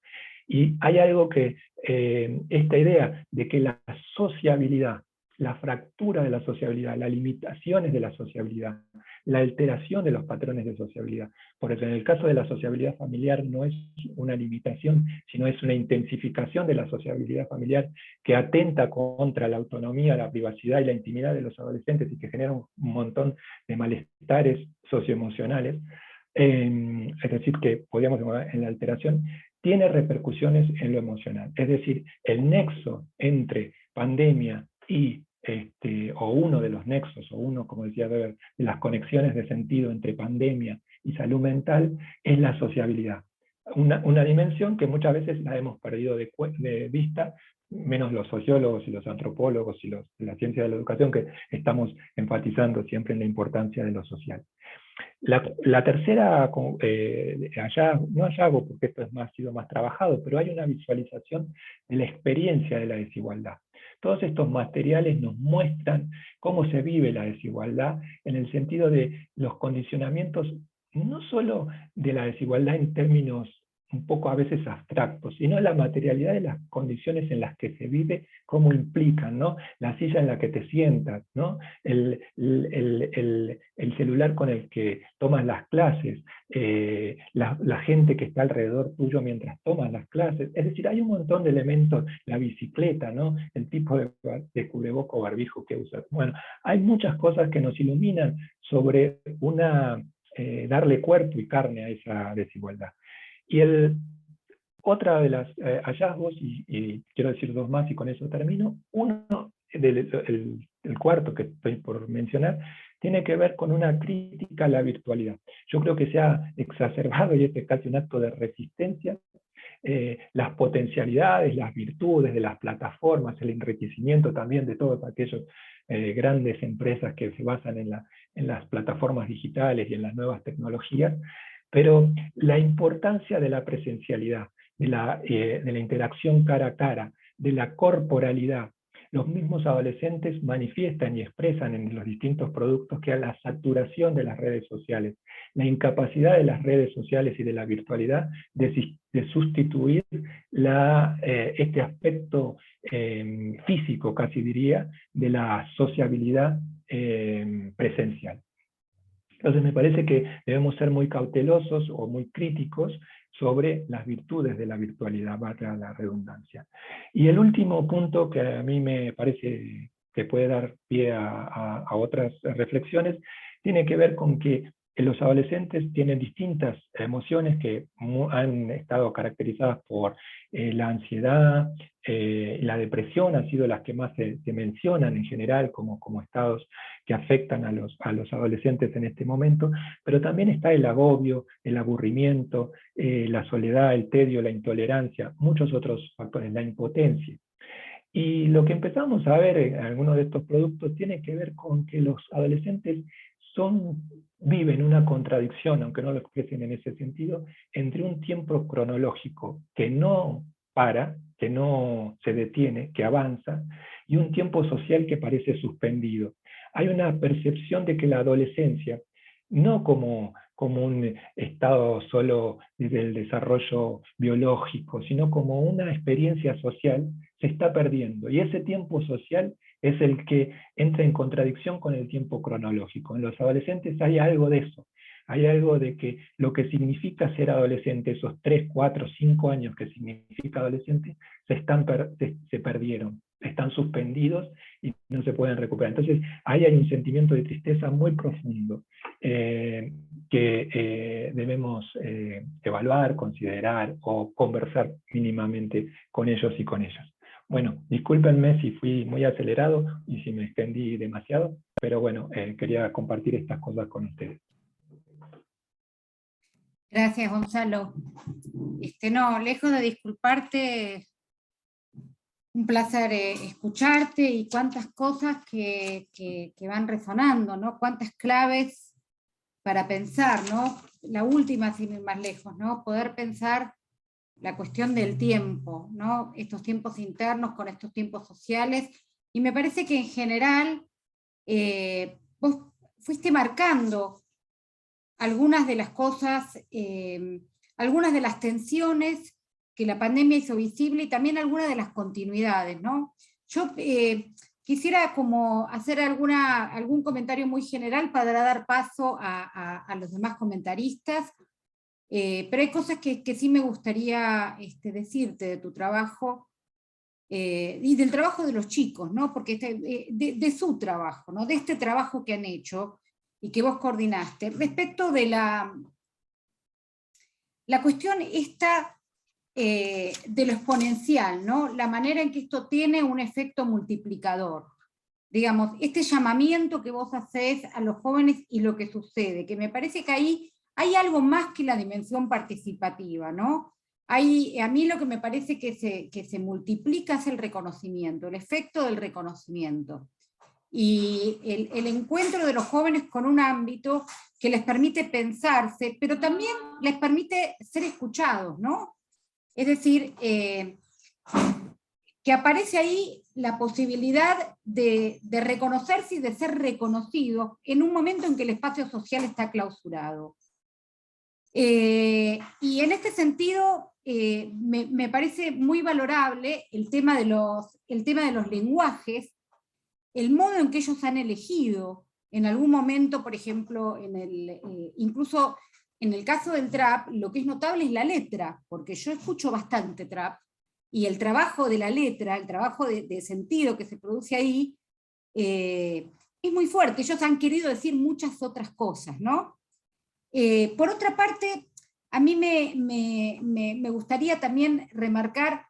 Y hay algo que, esta idea de que la sociabilidad, la fractura de la sociabilidad, las limitaciones de la sociabilidad, la alteración de los patrones de sociabilidad. Porque en el caso de la sociabilidad familiar no es una limitación, sino es una intensificación de la sociabilidad familiar que atenta contra la autonomía, la privacidad y la intimidad de los adolescentes y que genera un montón de malestares socioemocionales. Es decir, que podríamos llamar en la alteración, tiene repercusiones en lo emocional. Es decir, el nexo entre pandemia y o uno de los nexos, o uno, como decía Weber, de las conexiones de sentido entre pandemia y salud mental, es la sociabilidad. Una dimensión que muchas veces la hemos perdido de vista, menos los sociólogos y los antropólogos y los de la ciencia de la educación, que estamos enfatizando siempre en la importancia de lo social. La tercera, no hallazgo, porque esto ha sido más trabajado, pero hay una visualización de la experiencia de la desigualdad. Todos estos materiales nos muestran cómo se vive la desigualdad en el sentido de los condicionamientos, no solo de la desigualdad en términos un poco a veces abstractos, sino la materialidad de las condiciones en las que se vive, cómo implican, ¿no? La silla en la que te sientas, ¿no? El celular con el que tomas las clases, la gente que está alrededor tuyo mientras tomas las clases. Es decir, hay un montón de elementos, la bicicleta, ¿no? El tipo de cubreboca o barbijo que usas. Bueno, hay muchas cosas que nos iluminan sobre darle cuerpo y carne a esa desigualdad. Y otra de los hallazgos, y quiero decir dos más y con eso termino, uno, el cuarto que estoy por mencionar, tiene que ver con una crítica a la virtualidad. Yo creo que se ha exacerbado, y este es casi un acto de resistencia, las potencialidades, las virtudes de las plataformas, el enriquecimiento también de todos aquellos grandes empresas que se basan en las plataformas digitales y en las nuevas tecnologías, pero la importancia de la presencialidad, de la interacción cara a cara, de la corporalidad. Los mismos adolescentes manifiestan y expresan en los distintos productos que a la saturación de las redes sociales, la incapacidad de las redes sociales y de la virtualidad de sustituir este aspecto físico, casi diría, de la sociabilidad presencial. Entonces me parece que debemos ser muy cautelosos o muy críticos sobre las virtudes de la virtualidad, valga la redundancia. Y el último punto que a mí me parece que puede dar pie a otras reflexiones, tiene que ver con que los adolescentes tienen distintas emociones que han estado caracterizadas por la ansiedad, la depresión han sido las que más se mencionan en general como estados que afectan a los adolescentes en este momento, pero también está el agobio, el aburrimiento, la soledad, el tedio, la intolerancia, muchos otros factores, la impotencia. Y lo que empezamos a ver en algunos de estos productos tiene que ver con que los adolescentes viven una contradicción, aunque no lo expresen en ese sentido, entre un tiempo cronológico que no para, que no se detiene, que avanza, y un tiempo social que parece suspendido. Hay una percepción de que la adolescencia, no como un estado solo del desarrollo biológico, sino como una experiencia social, se está perdiendo. Y ese tiempo social es el que entra en contradicción con el tiempo cronológico. En los adolescentes hay algo de eso. Hay algo de que lo que significa ser adolescente, esos 3, 4, 5 años que significa adolescente, se perdieron, están suspendidos y no se pueden recuperar. Entonces, ahí hay un sentimiento de tristeza muy profundo que debemos evaluar, considerar o conversar mínimamente con ellos y con ellas. Bueno, discúlpenme si fui muy acelerado y si me extendí demasiado, pero bueno, quería compartir estas cosas con ustedes. Gracias, Gonzalo. No, lejos de disculparte, Un placer escucharte y cuántas cosas que van resonando, ¿no? Cuántas claves para pensar, ¿no? La última, sin ir más lejos, ¿no? Poder pensar la cuestión del tiempo, ¿no? Estos tiempos internos con estos tiempos sociales, y me parece que en general vos fuiste marcando algunas de las cosas, algunas de las tensiones que la pandemia hizo visible, y también algunas de las continuidades, ¿no? Yo quisiera como hacer algún comentario muy general para dar paso a los demás comentaristas, pero hay cosas que sí me gustaría decirte de tu trabajo, y del trabajo de los chicos, ¿no? Porque de su trabajo, ¿no? De este trabajo que han hecho y que vos coordinaste, respecto de la cuestión esta de lo exponencial, ¿no? La manera en que esto tiene un efecto multiplicador. Digamos, este llamamiento que vos hacés a los jóvenes y lo que sucede, que me parece que ahí hay algo más que la dimensión participativa, ¿no? A mí lo que me parece que se multiplica es el reconocimiento, el efecto del reconocimiento. Y el encuentro de los jóvenes con un ámbito que les permite pensarse, pero también les permite ser escuchados, ¿no? Es decir, que aparece ahí la posibilidad de reconocerse y de ser reconocidos en un momento en que el espacio social está clausurado. Y en este sentido, me parece muy valorable el tema de los lenguajes, el modo en que ellos han elegido, en algún momento, por ejemplo, incluso en el caso del trap, lo que es notable es la letra, porque yo escucho bastante trap, y el trabajo de la letra, el trabajo de sentido que se produce ahí, es muy fuerte. Ellos han querido decir muchas otras cosas, ¿no? Por otra parte, a mí me gustaría también remarcar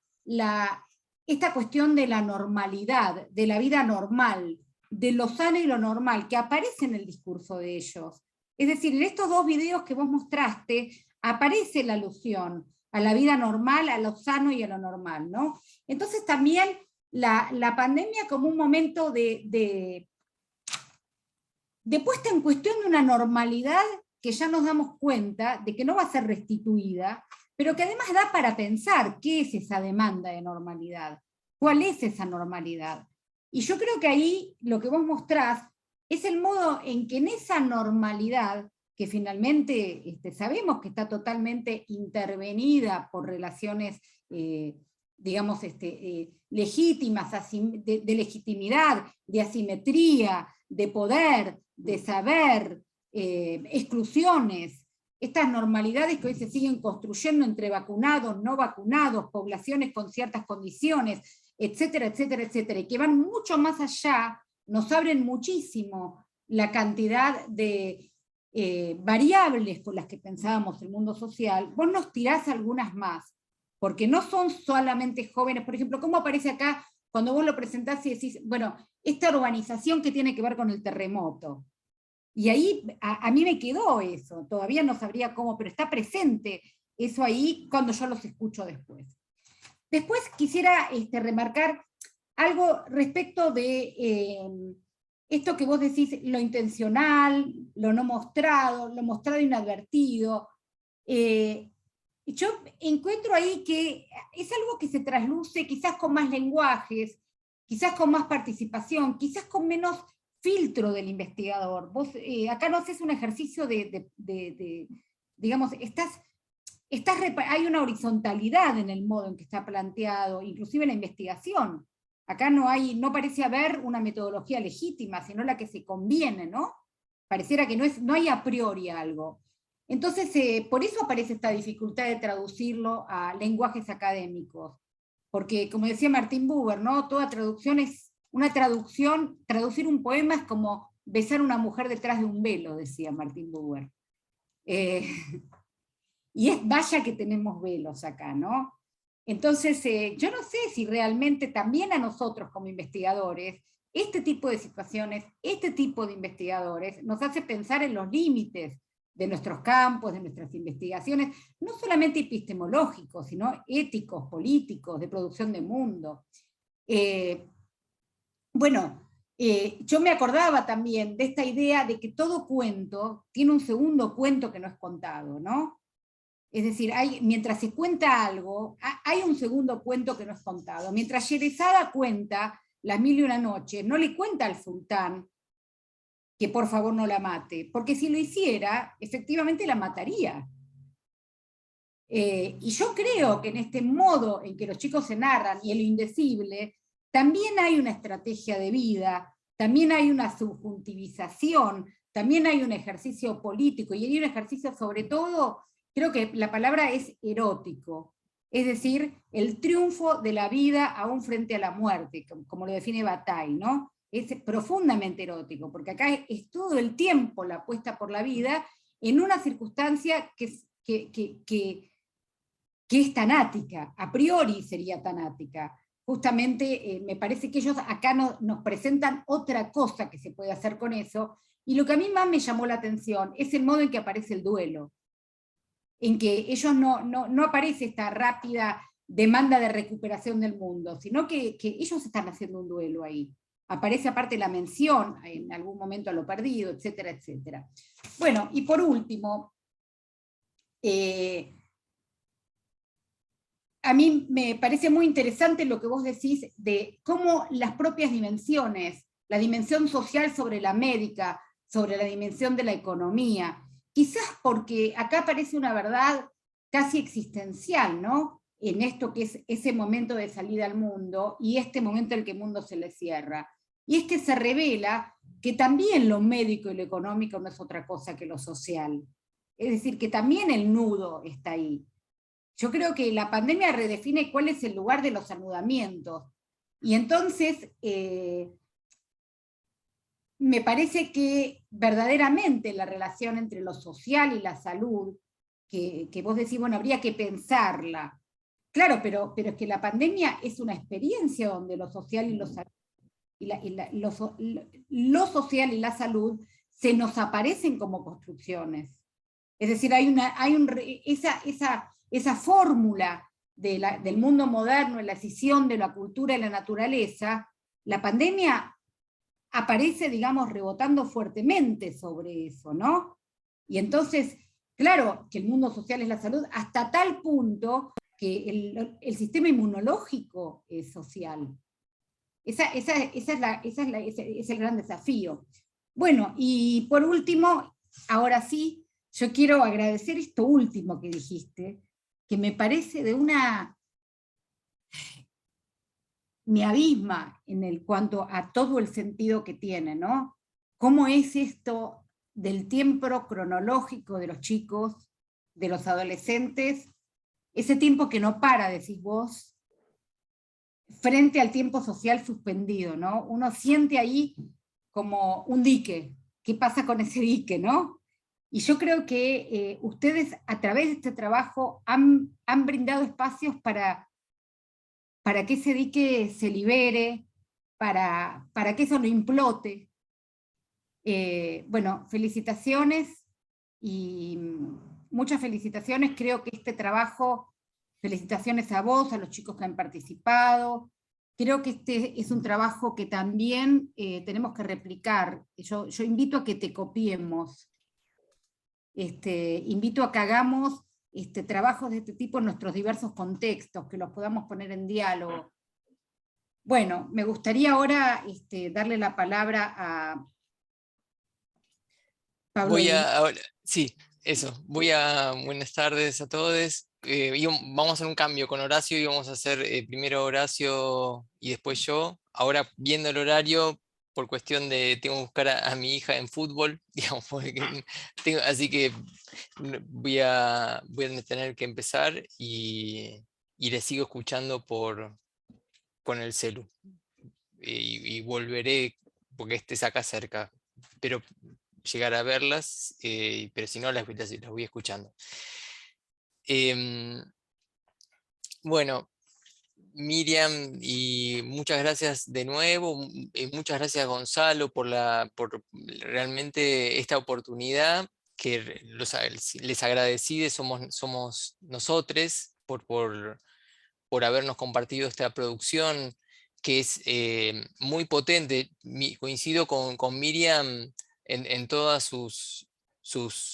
esta cuestión de la normalidad, de la vida normal, de lo sano y lo normal, que aparece en el discurso de ellos. Es decir, en estos dos videos que vos mostraste, aparece la alusión a la vida normal, a lo sano y a lo normal, ¿no? Entonces también la pandemia como un momento de puesta en cuestión de una normalidad que ya nos damos cuenta de que no va a ser restituida, pero que además da para pensar qué es esa demanda de normalidad, cuál es esa normalidad. Y yo creo que ahí lo que vos mostrás es el modo en que en esa normalidad, que finalmente sabemos que está totalmente intervenida por relaciones, digamos, legítimas, de legitimidad, de asimetría, de poder, de saber, exclusiones, estas normalidades que hoy se siguen construyendo entre vacunados, no vacunados, poblaciones con ciertas condiciones, etcétera, etcétera, etcétera, y que van mucho más allá, nos abren muchísimo la cantidad de variables con las que pensábamos el mundo social. Vos nos tirás algunas más, porque no son solamente jóvenes. Por ejemplo, ¿cómo aparece acá cuando vos lo presentás y decís, bueno, esta urbanización que tiene que ver con el terremoto? Y ahí a mí me quedó eso, todavía no sabría cómo, pero está presente eso ahí cuando yo los escucho después. Después quisiera remarcar algo respecto de esto que vos decís, lo intencional, lo no mostrado, lo mostrado inadvertido. Yo encuentro ahí que es algo que se trasluce quizás con más lenguajes, quizás con más participación, quizás con menos filtro del investigador. Vos acá no haces un ejercicio digamos, hay una horizontalidad en el modo en que está planteado, inclusive la investigación. Acá no parece haber una metodología legítima, sino la que se conviene, ¿no? Pareciera que no hay a priori algo. Entonces, por eso aparece esta dificultad de traducirlo a lenguajes académicos. Porque, como decía Martin Buber, ¿no? Toda traducción es una traducción, traducir un poema es como besar a una mujer detrás de un velo, decía Martin Buber. Y vaya que tenemos velos acá, ¿no? Entonces, yo no sé si realmente también a nosotros como investigadores, este tipo de situaciones, este tipo de investigadores, nos hace pensar en los límites de nuestros campos, de nuestras investigaciones, no solamente epistemológicos, sino éticos, políticos, de producción de mundo. Bueno, yo me acordaba también de esta idea de que todo cuento tiene un segundo cuento que no es contado, ¿no? Es decir, mientras se cuenta algo, hay un segundo cuento que no es contado. Mientras Sherezada cuenta Las Mil y una Noches, no le cuenta al sultán que por favor no la mate, porque si lo hiciera, efectivamente la mataría. Y yo creo que en este modo en que los chicos se narran y en lo indecible, también hay una estrategia de vida, también hay una subjuntivización, también hay un ejercicio político, y hay un ejercicio sobre todo, creo que la palabra es erótico, es decir, el triunfo de la vida aún frente a la muerte, como lo define Bataille, ¿no? Es profundamente erótico, porque acá es todo el tiempo la apuesta por la vida en una circunstancia que es tanática, a priori sería tanática. Justamente me parece que ellos acá nos presentan otra cosa que se puede hacer con eso, y lo que a mí más me llamó la atención es el modo en que aparece el duelo, en que ellos no aparece esta rápida demanda de recuperación del mundo, sino que ellos están haciendo un duelo ahí. Aparece aparte la mención en algún momento a lo perdido, etcétera, etcétera. Bueno, y por último, a mí me parece muy interesante lo que vos decís de cómo las propias dimensiones, la dimensión social sobre la médica, sobre la dimensión de la economía, quizás porque acá aparece una verdad casi existencial, ¿no? En esto que es ese momento de salida al mundo y este momento en el que el mundo se le cierra. Y es que se revela que también lo médico y lo económico no es otra cosa que lo social. Es decir, que también el nudo está ahí. Yo creo que la pandemia redefine cuál es el lugar de los anudamientos. Y entonces, me parece que verdaderamente la relación entre lo social y la salud, que vos decís, bueno, habría que pensarla. Claro, pero es que la pandemia es una experiencia donde lo social y lo social y la salud se nos aparecen como construcciones. Es decir, esa fórmula del mundo moderno, la escisión de la cultura y la naturaleza, la pandemia aparece, digamos, rebotando fuertemente sobre eso, ¿no? Y entonces, claro, que el mundo social es la salud, hasta tal punto que el sistema inmunológico es social. Ese es el gran desafío. Bueno, y por último, ahora sí, yo quiero agradecer esto último que dijiste, que me parece me abisma cuanto a todo el sentido que tiene, ¿no? ¿Cómo es esto del tiempo cronológico de los chicos, de los adolescentes, ese tiempo que no para, decís vos, frente al tiempo social suspendido, ¿no? Uno siente ahí como un dique. ¿Qué pasa con ese dique, no? Y yo creo que ustedes a través de este trabajo han brindado espacios para que ese dique se libere, para que eso no implote. Bueno, felicitaciones y muchas felicitaciones. Creo que este trabajo, felicitaciones a vos, a los chicos que han participado. Creo que este es un trabajo que también tenemos que replicar. Yo invito a que te copiemos. Invito a que hagamos trabajos de este tipo en nuestros diversos contextos, que los podamos poner en diálogo. Bueno, me gustaría ahora darle la palabra a Pablo. Sí, eso. Buenas tardes a todos. Vamos a hacer un cambio con Horacio y vamos a hacer primero Horacio y después yo. Ahora, viendo el horario, por cuestión de tengo que buscar a mi hija en fútbol, digamos, así que voy a tener que empezar y le sigo escuchando con el celu. Y volveré porque es acá cerca, pero llegar a verlas, pero si no las voy escuchando. Bueno, Miriam, y muchas gracias de nuevo, muchas gracias Gonzalo por realmente esta oportunidad que les agradecí, somos nosotros por habernos compartido esta producción que es muy potente. Coincido con Miriam en todas sus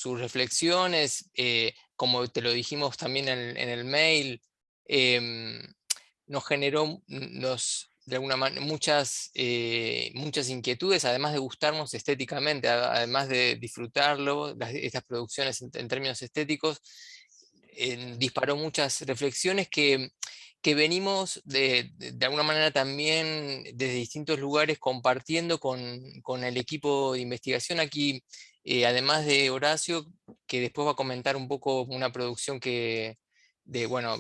reflexiones, como te lo dijimos también en el mail, em, nos generó de alguna manera muchas inquietudes, además de gustarnos estéticamente, además de disfrutarlo, estas producciones en términos estéticos, disparó muchas reflexiones que venimos de alguna manera también desde distintos lugares compartiendo con el equipo de investigación aquí, además de Horacio, que después va a comentar un poco una producción bueno,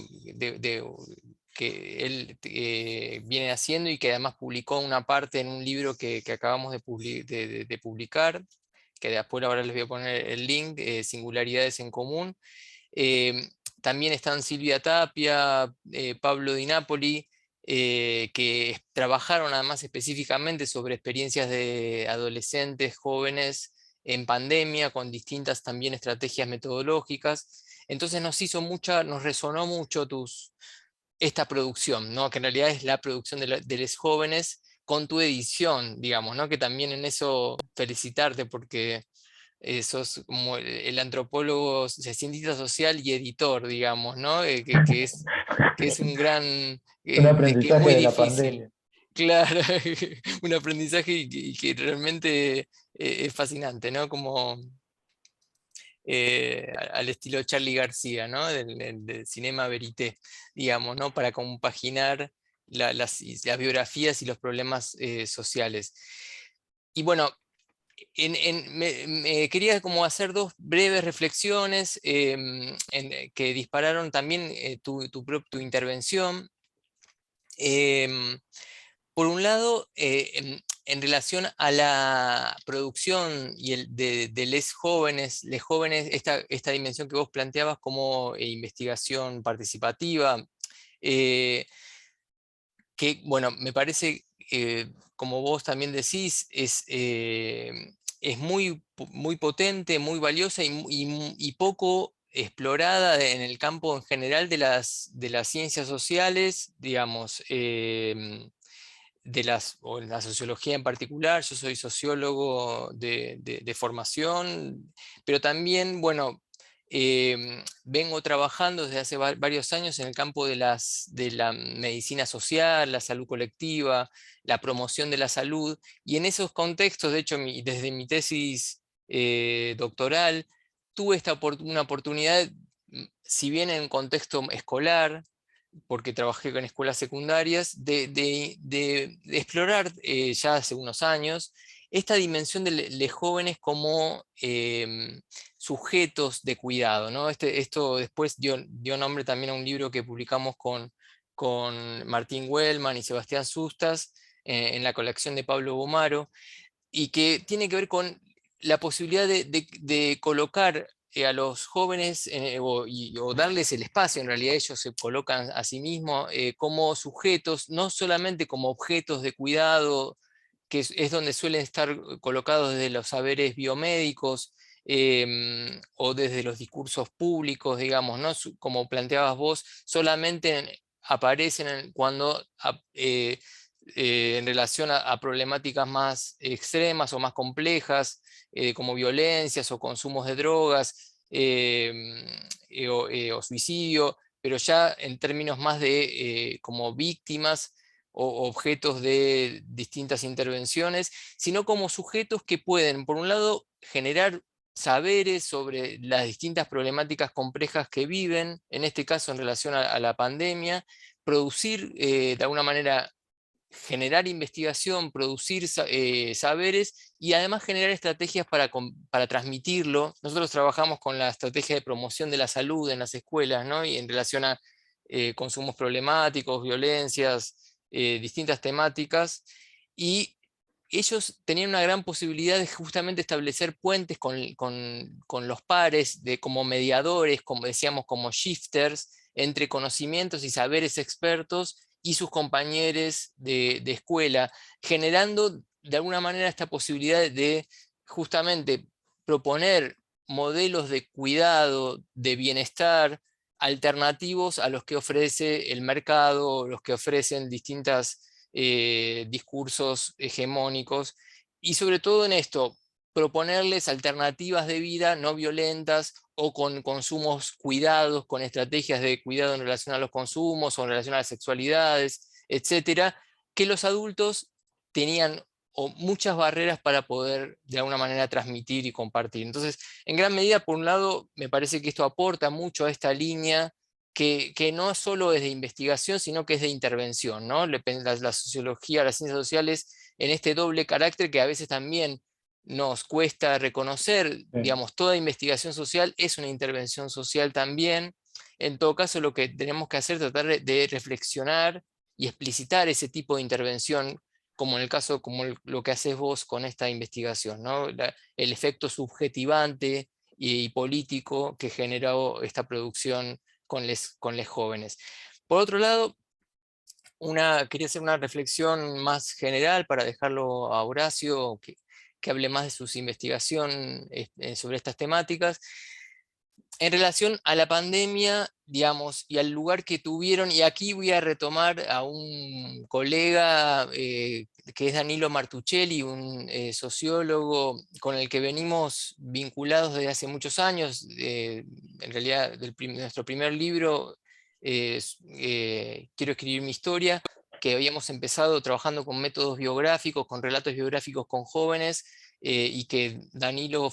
que él viene haciendo y que además publicó una parte en un libro que acabamos de publicar, que después ahora les voy a poner el link, Singularidades en Común. Eh, También están Silvia Tapia, Pablo Di Napoli, que trabajaron además específicamente sobre experiencias de adolescentes, jóvenes en pandemia, con distintas también estrategias metodológicas. Entonces nos resonó mucho esta producción, ¿no? Que en realidad es la producción de los jóvenes con tu edición, digamos, ¿no? Que también en eso felicitarte porque sos como el antropólogo cientista social y editor, digamos, ¿no? Que es un gran, Un que es aprendizaje muy de la difícil. pandemia. Claro, un aprendizaje que realmente es fascinante, ¿no? Como al estilo Charly García, ¿no? Del cinema verité, digamos, ¿no? Para compaginar las biografías y los problemas sociales. Y bueno, me quería como hacer dos breves reflexiones que dispararon también tu intervención. Em, por un lado, en relación a la producción y de les jóvenes, esta dimensión que vos planteabas como investigación participativa, eh, que, bueno, me parece, como vos también decís, es muy potente, muy valiosa y poco explorada en el campo en general de las ciencias sociales, digamos, o en la sociología en particular. Yo soy sociólogo de formación, pero también, bueno, vengo trabajando desde hace varios años en el campo de la medicina social, la salud colectiva, la promoción de la salud, y en esos contextos, de hecho, desde mi tesis doctoral, tuve una oportunidad, si bien en contexto escolar, porque trabajé con escuelas secundarias, de explorar ya hace unos años esta dimensión de jóvenes como sujetos de cuidado, ¿no? Esto después dio nombre también a un libro que publicamos con Martín Wellman y Sebastián Sustas en la colección de Pablo Bomaro, y que tiene que ver con la posibilidad de colocar a los jóvenes o darles el espacio, en realidad ellos se colocan a sí mismos como sujetos, no solamente como objetos de cuidado, que es donde suelen estar colocados desde los saberes biomédicos o desde los discursos públicos, digamos, ¿no? Como planteabas vos, solamente aparecen cuando en relación a problemáticas más extremas o más complejas, como violencias o consumos de drogas o suicidio, pero ya en términos más de como víctimas o objetos de distintas intervenciones, sino como sujetos que pueden, por un lado, generar saberes sobre las distintas problemáticas complejas que viven, en este caso en relación a la pandemia, producir de alguna manera, generar investigación, producir saberes y además generar estrategias para transmitirlo. Nosotros trabajamos con la estrategia de promoción de la salud en las escuelas, ¿no? Y en relación a consumos problemáticos, violencias, distintas temáticas, y ellos tenían una gran posibilidad de justamente establecer puentes con los pares, como mediadores, como decíamos, como shifters, entre conocimientos y saberes expertos y sus compañeros de escuela, generando de alguna manera esta posibilidad de justamente proponer modelos de cuidado, de bienestar, alternativos a los que ofrece el mercado, los que ofrecen distintas discursos hegemónicos, y sobre todo en esto, proponerles alternativas de vida no violentas o con consumos cuidados, con estrategias de cuidado en relación a los consumos o en relación a las sexualidades, etcétera, que los adultos tenían muchas barreras para poder de alguna manera transmitir y compartir. Entonces, en gran medida, por un lado, me parece que esto aporta mucho a esta línea que no solo es de investigación, sino que es de intervención, ¿no? La sociología, las ciencias sociales, en este doble carácter que a veces también nos cuesta reconocer, digamos, toda investigación social es una intervención social también. En todo caso, lo que tenemos que hacer es tratar de reflexionar y explicitar ese tipo de intervención, como en el caso, como lo que haces vos con esta investigación, ¿no? El efecto subjetivante y político que generó esta producción con les jóvenes. Por otro lado, quería hacer una reflexión más general para dejarlo a Horacio, que hable más de sus investigaciones sobre estas temáticas. En relación a la pandemia, digamos, y al lugar que tuvieron, y aquí voy a retomar a un colega que es Danilo Martuchelli, un sociólogo con el que venimos vinculados desde hace muchos años, en realidad nuestro primer libro, Quiero escribir mi historia, que habíamos empezado trabajando con métodos biográficos, con relatos biográficos con jóvenes, y que Danilo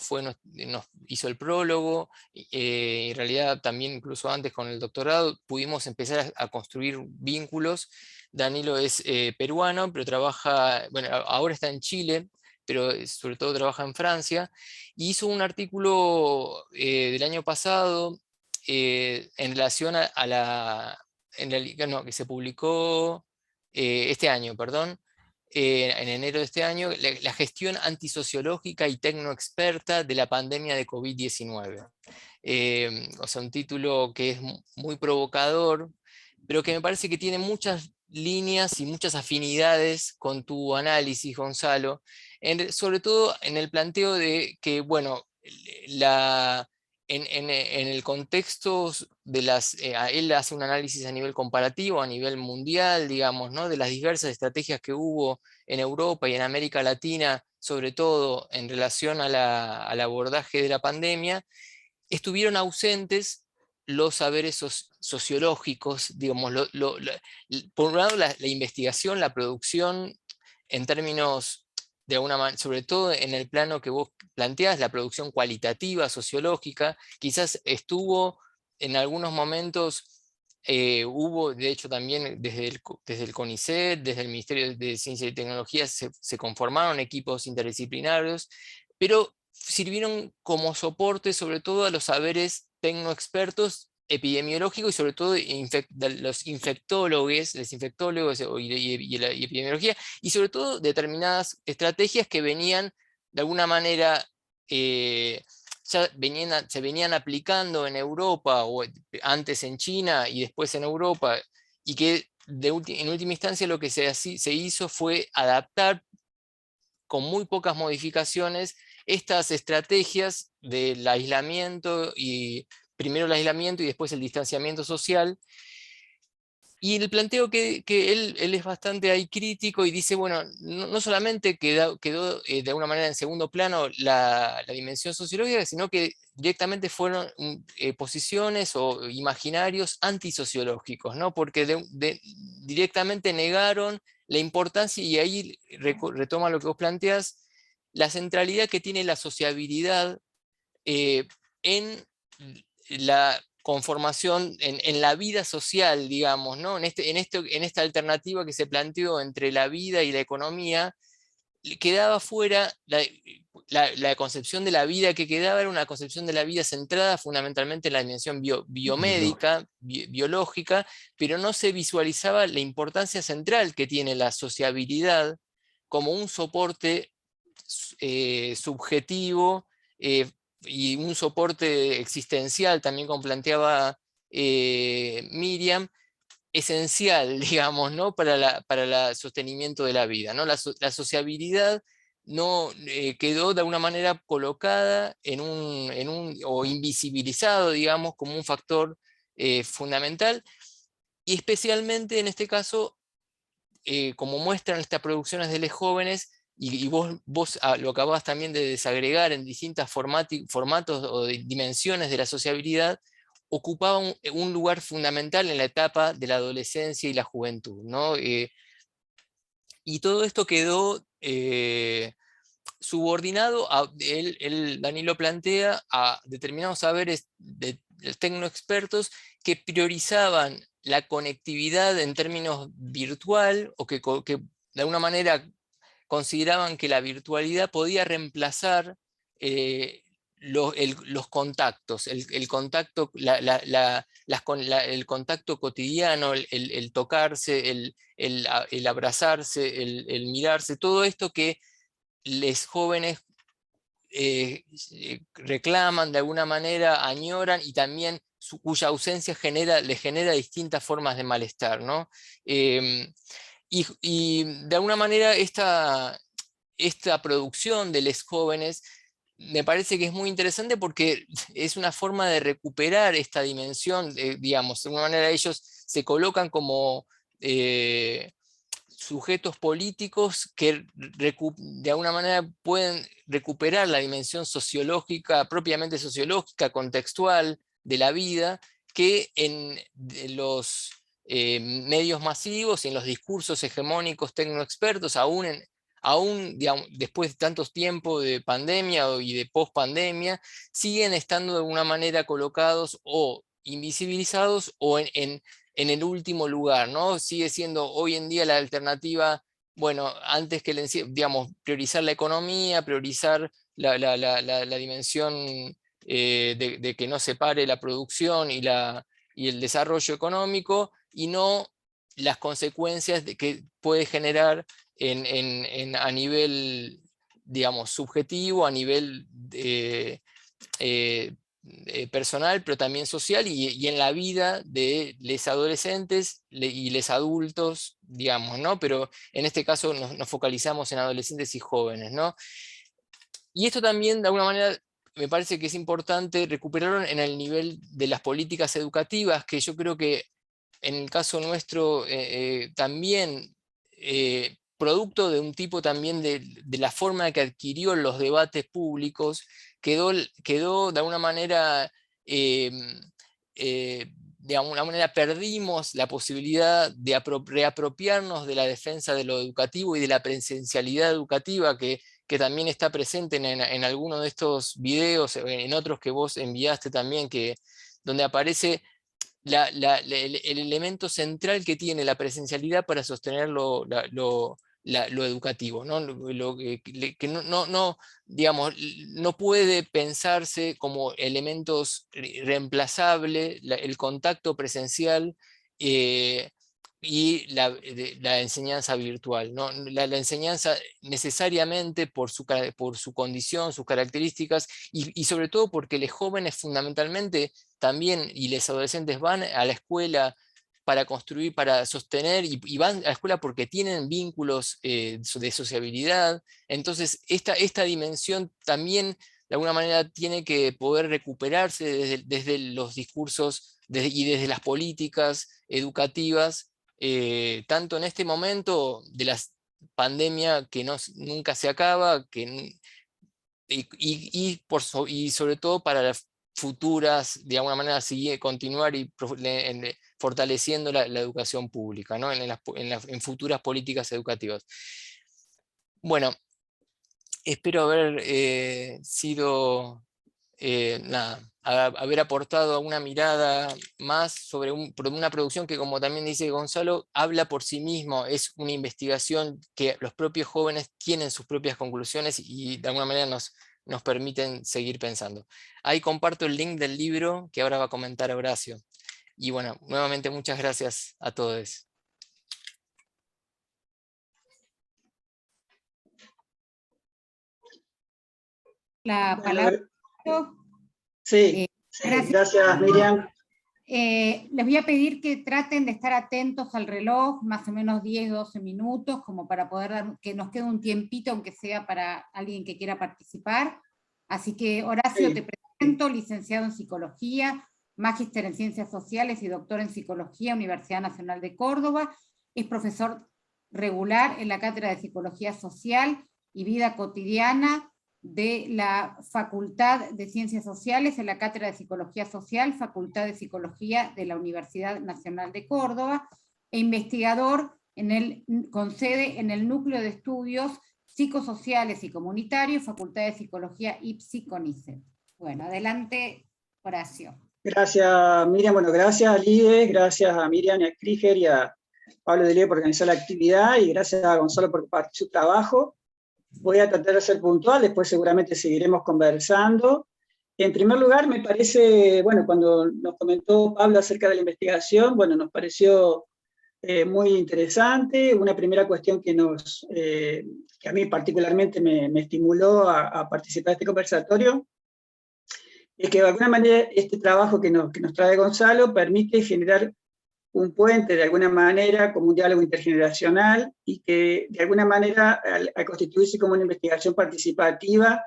nos hizo el prólogo. En realidad también incluso antes con el doctorado pudimos empezar a construir vínculos. Danilo es peruano, pero trabaja, bueno, ahora está en Chile, pero sobre todo trabaja en Francia, y hizo un artículo del año pasado en relación a que se publicó este año, perdón, en enero de este año, la gestión antisociológica y tecnoexperta de la pandemia de COVID-19. O sea, un título que es muy provocador, pero que me parece que tiene muchas líneas y muchas afinidades con tu análisis, Gonzalo, sobre todo en el planteo de que, bueno, en el contexto de él hace un análisis a nivel comparativo, a nivel mundial, digamos, ¿no? De las diversas estrategias que hubo en Europa y en América Latina, sobre todo en relación al abordaje de la pandemia. Estuvieron ausentes los saberes sociológicos, digamos, por un lado la investigación, la producción, en términos de alguna manera, sobre todo en el plano que vos planteás, la producción cualitativa, sociológica, quizás estuvo en algunos momentos, hubo de hecho también desde el CONICET, desde el Ministerio de Ciencia y Tecnología se conformaron equipos interdisciplinarios, pero sirvieron como soporte sobre todo a los saberes tecnoexpertos epidemiológicos y sobre todo los infectólogos y epidemiología, y sobre todo determinadas estrategias que venían de alguna manera se venían aplicando en Europa, o antes en China y después en Europa, y que en última instancia lo que se hizo fue adaptar con muy pocas modificaciones estas estrategias del aislamiento, y primero el aislamiento y después el distanciamiento social. Y el planteo que él es bastante ahí crítico y dice, bueno, no solamente quedó de alguna manera en segundo plano la dimensión sociológica, sino que directamente fueron posiciones o imaginarios antisociológicos, ¿no? Porque directamente negaron la importancia, y ahí retoma lo que vos planteás, la centralidad que tiene la sociabilidad en la conformación, en la vida social, digamos, ¿no? En esta alternativa que se planteó entre la vida y la economía, quedaba fuera, la concepción de la vida que quedaba era una concepción de la vida centrada fundamentalmente en la dimensión biomédica, biológica, pero no se visualizaba la importancia central que tiene la sociabilidad como un soporte subjetivo, y un soporte existencial, también como planteaba Miriam, esencial, digamos, ¿no? para el sostenimiento de la vida, ¿no? La sociabilidad no quedó de alguna manera colocada o invisibilizado, digamos, como un factor fundamental, y especialmente en este caso como muestran estas producciones de los jóvenes, y vos lo acabás también de desagregar en distintos formatos o dimensiones de la sociabilidad, ocupaba un lugar fundamental en la etapa de la adolescencia y la juventud, ¿no? Y todo esto quedó subordinado, Danilo plantea, a determinados saberes de tecnoexpertos que priorizaban la conectividad en términos virtual, o que de alguna manera consideraban que la virtualidad podía reemplazar los contactos, el contacto, el contacto cotidiano, el tocarse, el abrazarse, el mirarse, todo esto que los jóvenes reclaman, de alguna manera añoran, y también cuya ausencia les genera distintas formas de malestar, ¿no? Y de alguna manera esta producción de los jóvenes me parece que es muy interesante, porque es una forma de recuperar esta dimensión, digamos, de alguna manera ellos se colocan como sujetos políticos que de alguna manera pueden recuperar la dimensión sociológica, propiamente sociológica, contextual de la vida, que en los medios masivos y en los discursos hegemónicos tecnoexpertos, aún digamos, después de tantos tiempos de pandemia y de post-pandemia, siguen estando de alguna manera colocados o invisibilizados o en el último lugar, ¿no? Sigue siendo hoy en día la alternativa, bueno, antes que digamos, priorizar la economía, priorizar la dimensión de que no separe la producción y el desarrollo económico, y no las consecuencias que puede generar a nivel, digamos, subjetivo, a nivel personal, pero también social, y en la vida de los adolescentes y los adultos, digamos, ¿no? Pero en este caso nos focalizamos en adolescentes y jóvenes, ¿no? Y esto también, de alguna manera, me parece que es importante recuperarlo en el nivel de las políticas educativas, que yo creo que en el caso nuestro también, producto de un tipo también de la forma que adquirió los debates públicos, quedó de alguna manera, de alguna manera perdimos la posibilidad de reapropiarnos de la defensa de lo educativo y de la presencialidad educativa que también está presente en algunos de estos videos, en otros que vos enviaste también, donde aparece el elemento central que tiene la presencialidad para sostener lo educativo, ¿no? Que digamos, no puede pensarse como elementos reemplazables el contacto presencial y la enseñanza virtual, ¿no? La enseñanza necesariamente por su condición, sus características, y sobre todo porque los jóvenes fundamentalmente también, y los adolescentes, van a la escuela para construir, para sostener, y van a la escuela porque tienen vínculos de sociabilidad. Entonces esta dimensión también de alguna manera tiene que poder recuperarse desde los discursos y desde las políticas educativas, tanto en este momento de la pandemia que nunca se acaba, y sobre todo para las futuras, de alguna manera, continuar y fortaleciendo la educación pública, ¿no? En futuras políticas educativas. Bueno, espero haber sido, haber aportado una mirada más sobre una producción que, como también dice Gonzalo, habla por sí mismo, es una investigación que los propios jóvenes tienen sus propias conclusiones y de alguna manera nos permiten seguir pensando. Ahí comparto el link del libro que ahora va a comentar Horacio. Y bueno, nuevamente muchas gracias a todos. La palabra. Sí, gracias Miriam. Les voy a pedir que traten de estar atentos al reloj, más o menos 10-12 minutos, como para poder que nos quede un tiempito, aunque sea para alguien que quiera participar. Así que, Horacio, Sí. Te presento, licenciado en Psicología, magíster en Ciencias Sociales y doctor en Psicología, Universidad Nacional de Córdoba. Es profesor regular en la Cátedra de Psicología Social y Vida Cotidiana de la Facultad de Ciencias Sociales, en la Cátedra de Psicología Social, Facultad de Psicología de la Universidad Nacional de Córdoba, e investigador con sede en el Núcleo de Estudios Psicosociales y Comunitarios, Facultad de Psicología IPSI CONICET. Bueno, adelante, Horacio. Gracias, Miriam. Bueno, gracias a Lides, gracias a Miriam y a Krieger y a Pablo Delio por organizar la actividad, y gracias a Gonzalo por compartir su trabajo. Voy a tratar de ser puntual, después seguramente seguiremos conversando. En primer lugar, me parece, bueno, cuando nos comentó Pablo acerca de la investigación, bueno, nos pareció muy interesante. Una primera cuestión que a mí particularmente me estimuló a participar de este conversatorio, es que de alguna manera este trabajo que nos trae Gonzalo permite generar un puente de alguna manera, como un diálogo intergeneracional, y que de alguna manera, al constituirse como una investigación participativa,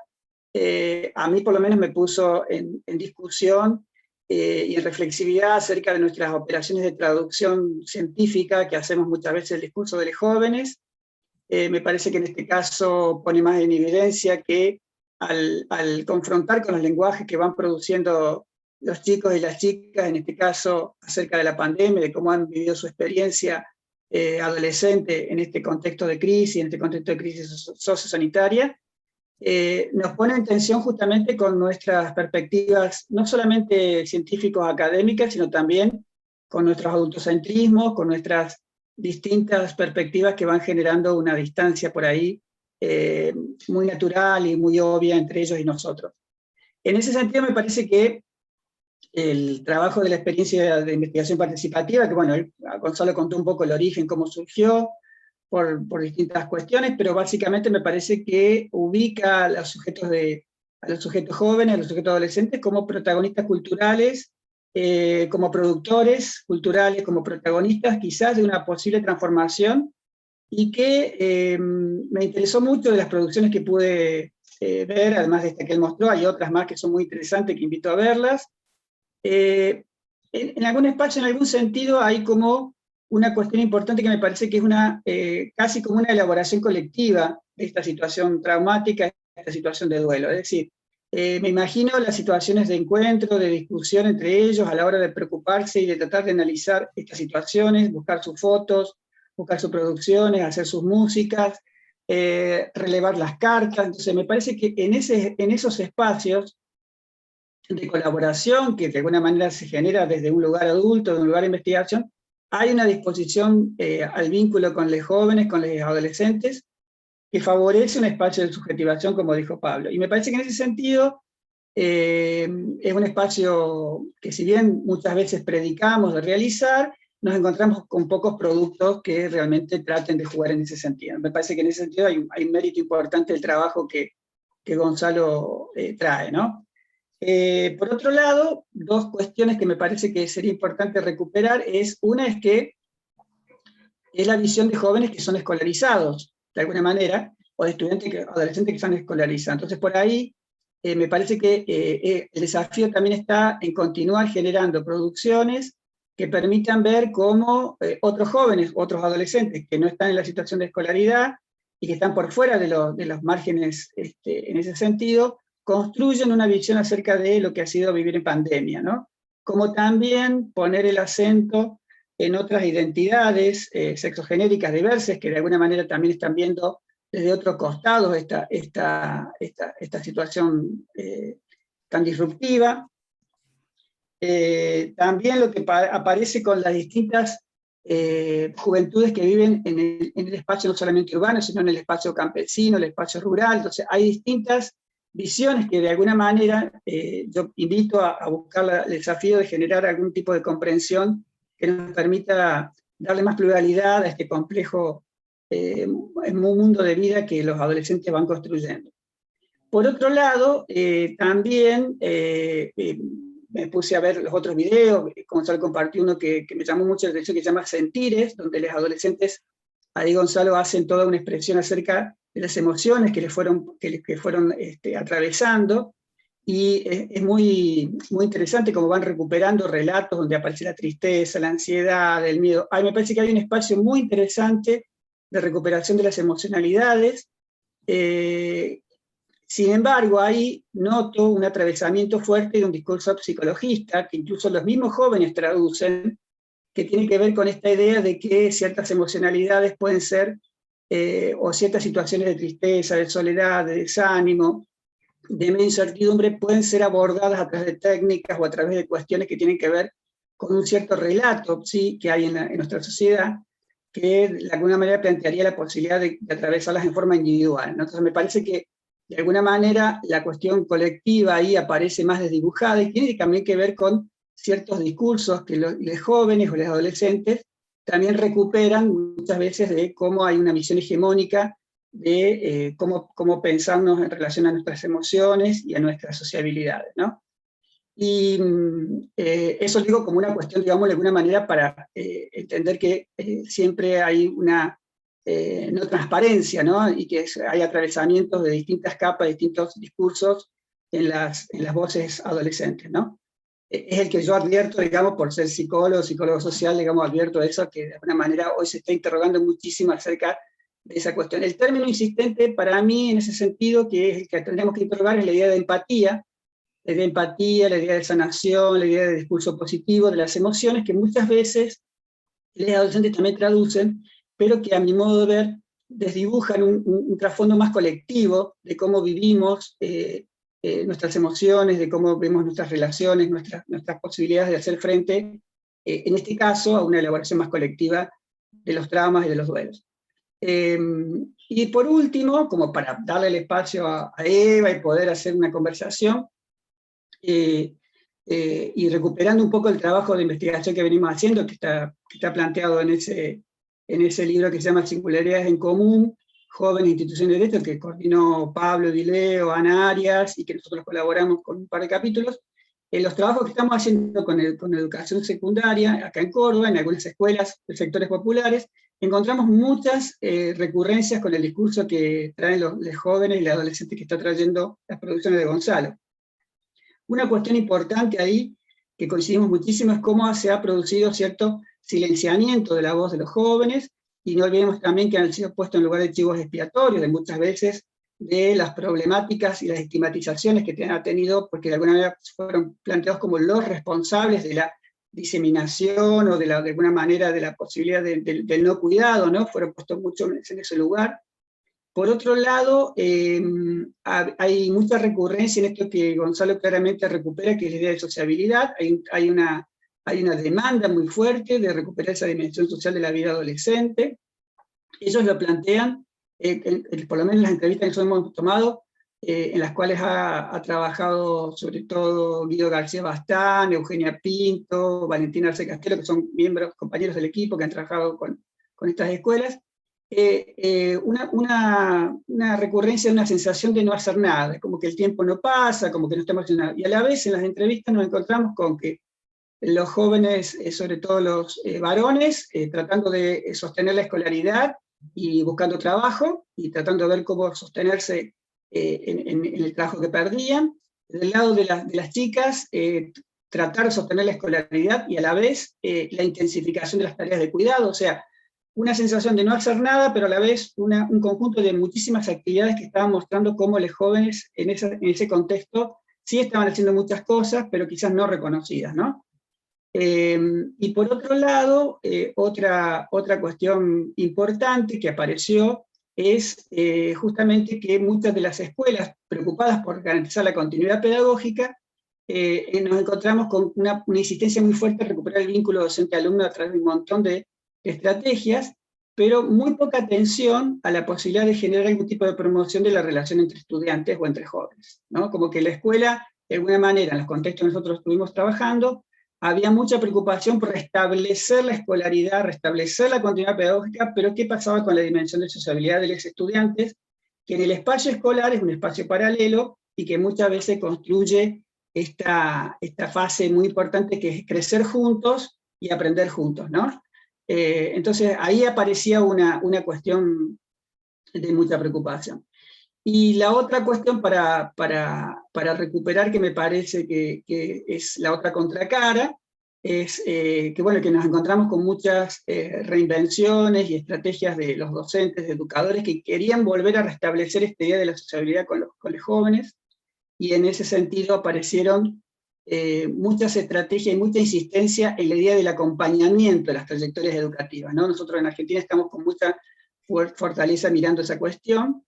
a mí por lo menos me puso en discusión y en reflexividad acerca de nuestras operaciones de traducción científica que hacemos muchas veces el discurso de los jóvenes. Me parece que en este caso pone más en evidencia que al confrontar con los lenguajes que van produciendo los chicos y las chicas, en este caso acerca de la pandemia, de cómo han vivido su experiencia adolescente en este contexto de crisis, en este contexto de crisis sociosanitaria, nos pone en tensión justamente con nuestras perspectivas, no solamente científicos académicas, sino también con nuestros adultocentrismos, con nuestras distintas perspectivas que van generando una distancia por ahí muy natural y muy obvia entre ellos y nosotros. En ese sentido me parece que el trabajo de la experiencia de investigación participativa, que bueno, Gonzalo contó un poco el origen, cómo surgió, por distintas cuestiones, pero básicamente me parece que ubica a los sujetos jóvenes, a los sujetos adolescentes como protagonistas culturales, como productores culturales, como protagonistas quizás de una posible transformación, y que me interesó mucho de las producciones que pude ver, además de esta que él mostró, hay otras más que son muy interesantes que invito a verlas. En algún espacio, en algún sentido, hay como una cuestión importante que me parece que es casi como una elaboración colectiva de esta situación traumática, de esta situación de duelo. Es decir, me imagino las situaciones de encuentro, de discusión entre ellos a la hora de preocuparse y de tratar de analizar estas situaciones, buscar sus fotos, buscar sus producciones, hacer sus músicas, relevar las cartas. Entonces me parece que en esos espacios de colaboración, que de alguna manera se genera desde un lugar adulto, de un lugar de investigación, hay una disposición al vínculo con los jóvenes, con los adolescentes, que favorece un espacio de subjetivación, como dijo Pablo. Y me parece que en ese sentido es un espacio que, si bien muchas veces predicamos de realizar, nos encontramos con pocos productos que realmente traten de jugar en ese sentido. Me parece que en ese sentido hay un mérito importante del trabajo que Gonzalo trae, ¿no? Por otro lado, dos cuestiones que me parece que sería importante recuperar una es que es la visión de jóvenes que son escolarizados, de alguna manera, o de adolescentes que están escolarizados. Entonces, por ahí me parece que el desafío también está en continuar generando producciones que permitan ver cómo otros jóvenes, otros adolescentes que no están en la situación de escolaridad y que están por fuera de los márgenes en ese sentido, construyen una visión acerca de lo que ha sido vivir en pandemia, ¿no? Como también poner el acento en otras identidades sexogenéricas diversas que de alguna manera también están viendo desde otros costados esta situación tan disruptiva. También lo que aparece con las distintas juventudes que viven en el espacio no solamente urbano, sino en el espacio campesino, el espacio rural. Entonces hay distintas visiones que de alguna manera yo invito a buscar el desafío de generar algún tipo de comprensión que nos permita darle más pluralidad a este complejo mundo de vida que los adolescentes van construyendo. Por otro lado, también me puse a ver los otros videos. Gonzalo compartió uno que me llamó mucho la atención, que se llama Sentires, donde los adolescentes, ahí Gonzalo, hacen toda una expresión acerca de las emociones que fueron atravesando, y es muy, muy interesante cómo van recuperando relatos donde aparece la tristeza, la ansiedad, el miedo. Me parece que hay un espacio muy interesante de recuperación de las emocionalidades. Sin embargo, ahí noto un atravesamiento fuerte de un discurso psicologista, que incluso los mismos jóvenes traducen, que tiene que ver con esta idea de que ciertas emocionalidades pueden ser, o ciertas situaciones de tristeza, de soledad, de desánimo, de media incertidumbre, pueden ser abordadas a través de técnicas o a través de cuestiones que tienen que ver con un cierto relato, ¿sí?, que hay en nuestra sociedad, que de alguna manera plantearía la posibilidad de atravesarlas en forma individual, ¿no? Entonces me parece que de alguna manera la cuestión colectiva ahí aparece más desdibujada y tiene también que ver con ciertos discursos que los jóvenes o los adolescentes también recuperan muchas veces de cómo hay una visión hegemónica de cómo pensarnos en relación a nuestras emociones y a nuestras sociabilidades, ¿no? Y eso digo como una cuestión, digamos, de alguna manera para entender que siempre hay una no transparencia, ¿no? Y que hay atravesamientos de distintas capas, distintos discursos en las voces adolescentes, ¿no? Es el que yo advierto, digamos, por ser psicólogo social, digamos, advierto eso, que de alguna manera hoy se está interrogando muchísimo acerca de esa cuestión. El término insistente para mí en ese sentido, que es el que tendríamos que interrogar, es la idea de empatía, la idea de sanación, la idea de discurso positivo de las emociones, que muchas veces los adolescentes también traducen, pero que a mi modo de ver desdibujan un trasfondo más colectivo de cómo vivimos nuestras emociones, de cómo vemos nuestras relaciones, nuestras posibilidades de hacer frente, en este caso, a una elaboración más colectiva de los traumas y de los duelos. Y por último, como para darle el espacio a Eva y poder hacer una conversación, y recuperando un poco el trabajo de investigación que venimos haciendo, que está planteado en ese libro que se llama Singularidades en Común, Jóvenes, Instituciones de Derecho, que coordinó Pablo Dileo, Ana Arias, y que nosotros colaboramos con un par de capítulos. Los trabajos que estamos haciendo con educación secundaria, acá en Córdoba, en algunas escuelas de sectores populares, encontramos muchas recurrencias con el discurso que traen los jóvenes y los adolescentes que está trayendo las producciones de Gonzalo. Una cuestión importante ahí, que coincidimos muchísimo, es cómo se ha producido cierto silenciamiento de la voz de los jóvenes, y no olvidemos también que han sido puestos en lugar de chivos expiatorios, de muchas veces de las problemáticas y las estigmatizaciones que han tenido, porque de alguna manera fueron planteados como los responsables de la diseminación, o de alguna manera de la posibilidad del no cuidado, ¿no? Fueron puestos mucho en ese lugar. Por otro lado, hay mucha recurrencia en esto que Gonzalo claramente recupera, que es la idea de sociabilidad. Hay una demanda muy fuerte de recuperar esa dimensión social de la vida adolescente. Ellos lo plantean, por lo menos en las entrevistas que nosotros hemos tomado, en las cuales ha trabajado sobre todo Guido García Bastán, Eugenia Pinto, Valentina Arce Castelo, que son compañeros del equipo que han trabajado con estas escuelas. Una recurrencia de una sensación de no hacer nada, como que el tiempo no pasa, como que no estamos haciendo nada. Y a la vez en las entrevistas nos encontramos con que los jóvenes, sobre todo los varones, tratando de sostener la escolaridad y buscando trabajo, y tratando de ver cómo sostenerse en el trabajo que perdían. Del lado de las chicas, tratar de sostener la escolaridad y a la vez la intensificación de las tareas de cuidado, o sea, una sensación de no hacer nada, pero a la vez un conjunto de muchísimas actividades que estaban mostrando cómo los jóvenes en ese contexto sí estaban haciendo muchas cosas, pero quizás no reconocidas, ¿no? Y por otro lado, otra cuestión importante que apareció es justamente que muchas de las escuelas, preocupadas por garantizar la continuidad pedagógica, nos encontramos con una insistencia muy fuerte en recuperar el vínculo docente-alumno a través de un montón de estrategias, pero muy poca atención a la posibilidad de generar algún tipo de promoción de la relación entre estudiantes o entre jóvenes, ¿no? Como que la escuela, de alguna manera, en los contextos que nosotros estuvimos trabajando, había mucha preocupación por restablecer la escolaridad, restablecer la continuidad pedagógica, pero ¿qué pasaba con la dimensión de sociabilidad de los estudiantes? Que en el espacio escolar es un espacio paralelo y que muchas veces construye esta fase muy importante que es crecer juntos y aprender juntos, ¿no? Entonces ahí aparecía una cuestión de mucha preocupación. Y la otra cuestión para recuperar, que me parece que es la otra contracara, es que nos encontramos con muchas reinvenciones y estrategias de los docentes, de educadores, que querían volver a restablecer esta idea de la sociabilidad con los jóvenes, y en ese sentido aparecieron muchas estrategias y mucha insistencia en la idea del acompañamiento de las trayectorias educativas, ¿no? Nosotros en Argentina estamos con mucha fortaleza mirando esa cuestión.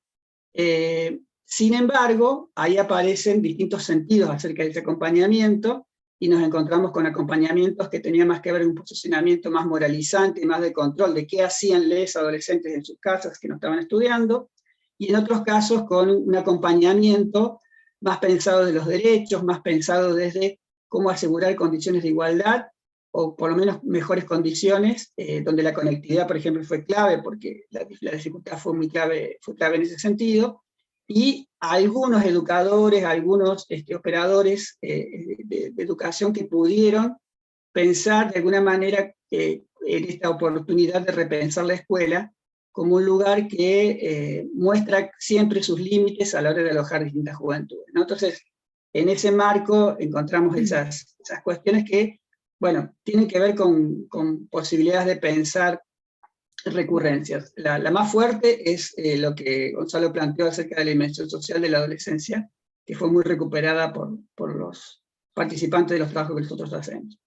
Sin embargo, ahí aparecen distintos sentidos acerca de ese acompañamiento, y nos encontramos con acompañamientos que tenían más que ver con un posicionamiento más moralizante, más de control de qué hacían los adolescentes en sus casas que no estaban estudiando, y en otros casos con un acompañamiento más pensado de los derechos, más pensado desde cómo asegurar condiciones de igualdad, o por lo menos mejores condiciones, donde la conectividad, por ejemplo, fue clave, porque la dificultad fue clave en ese sentido, y algunos educadores, algunos operadores de educación que pudieron pensar de alguna manera en esta oportunidad de repensar la escuela como un lugar que muestra siempre sus límites a la hora de alojar distintas juventudes, ¿no? Entonces, en ese marco encontramos esas cuestiones que, bueno, tienen que ver con posibilidades de pensar recurrencias. La más fuerte es lo que Gonzalo planteó acerca de la dimensión social de la adolescencia, que fue muy recuperada por los participantes de los trabajos que nosotros hacemos.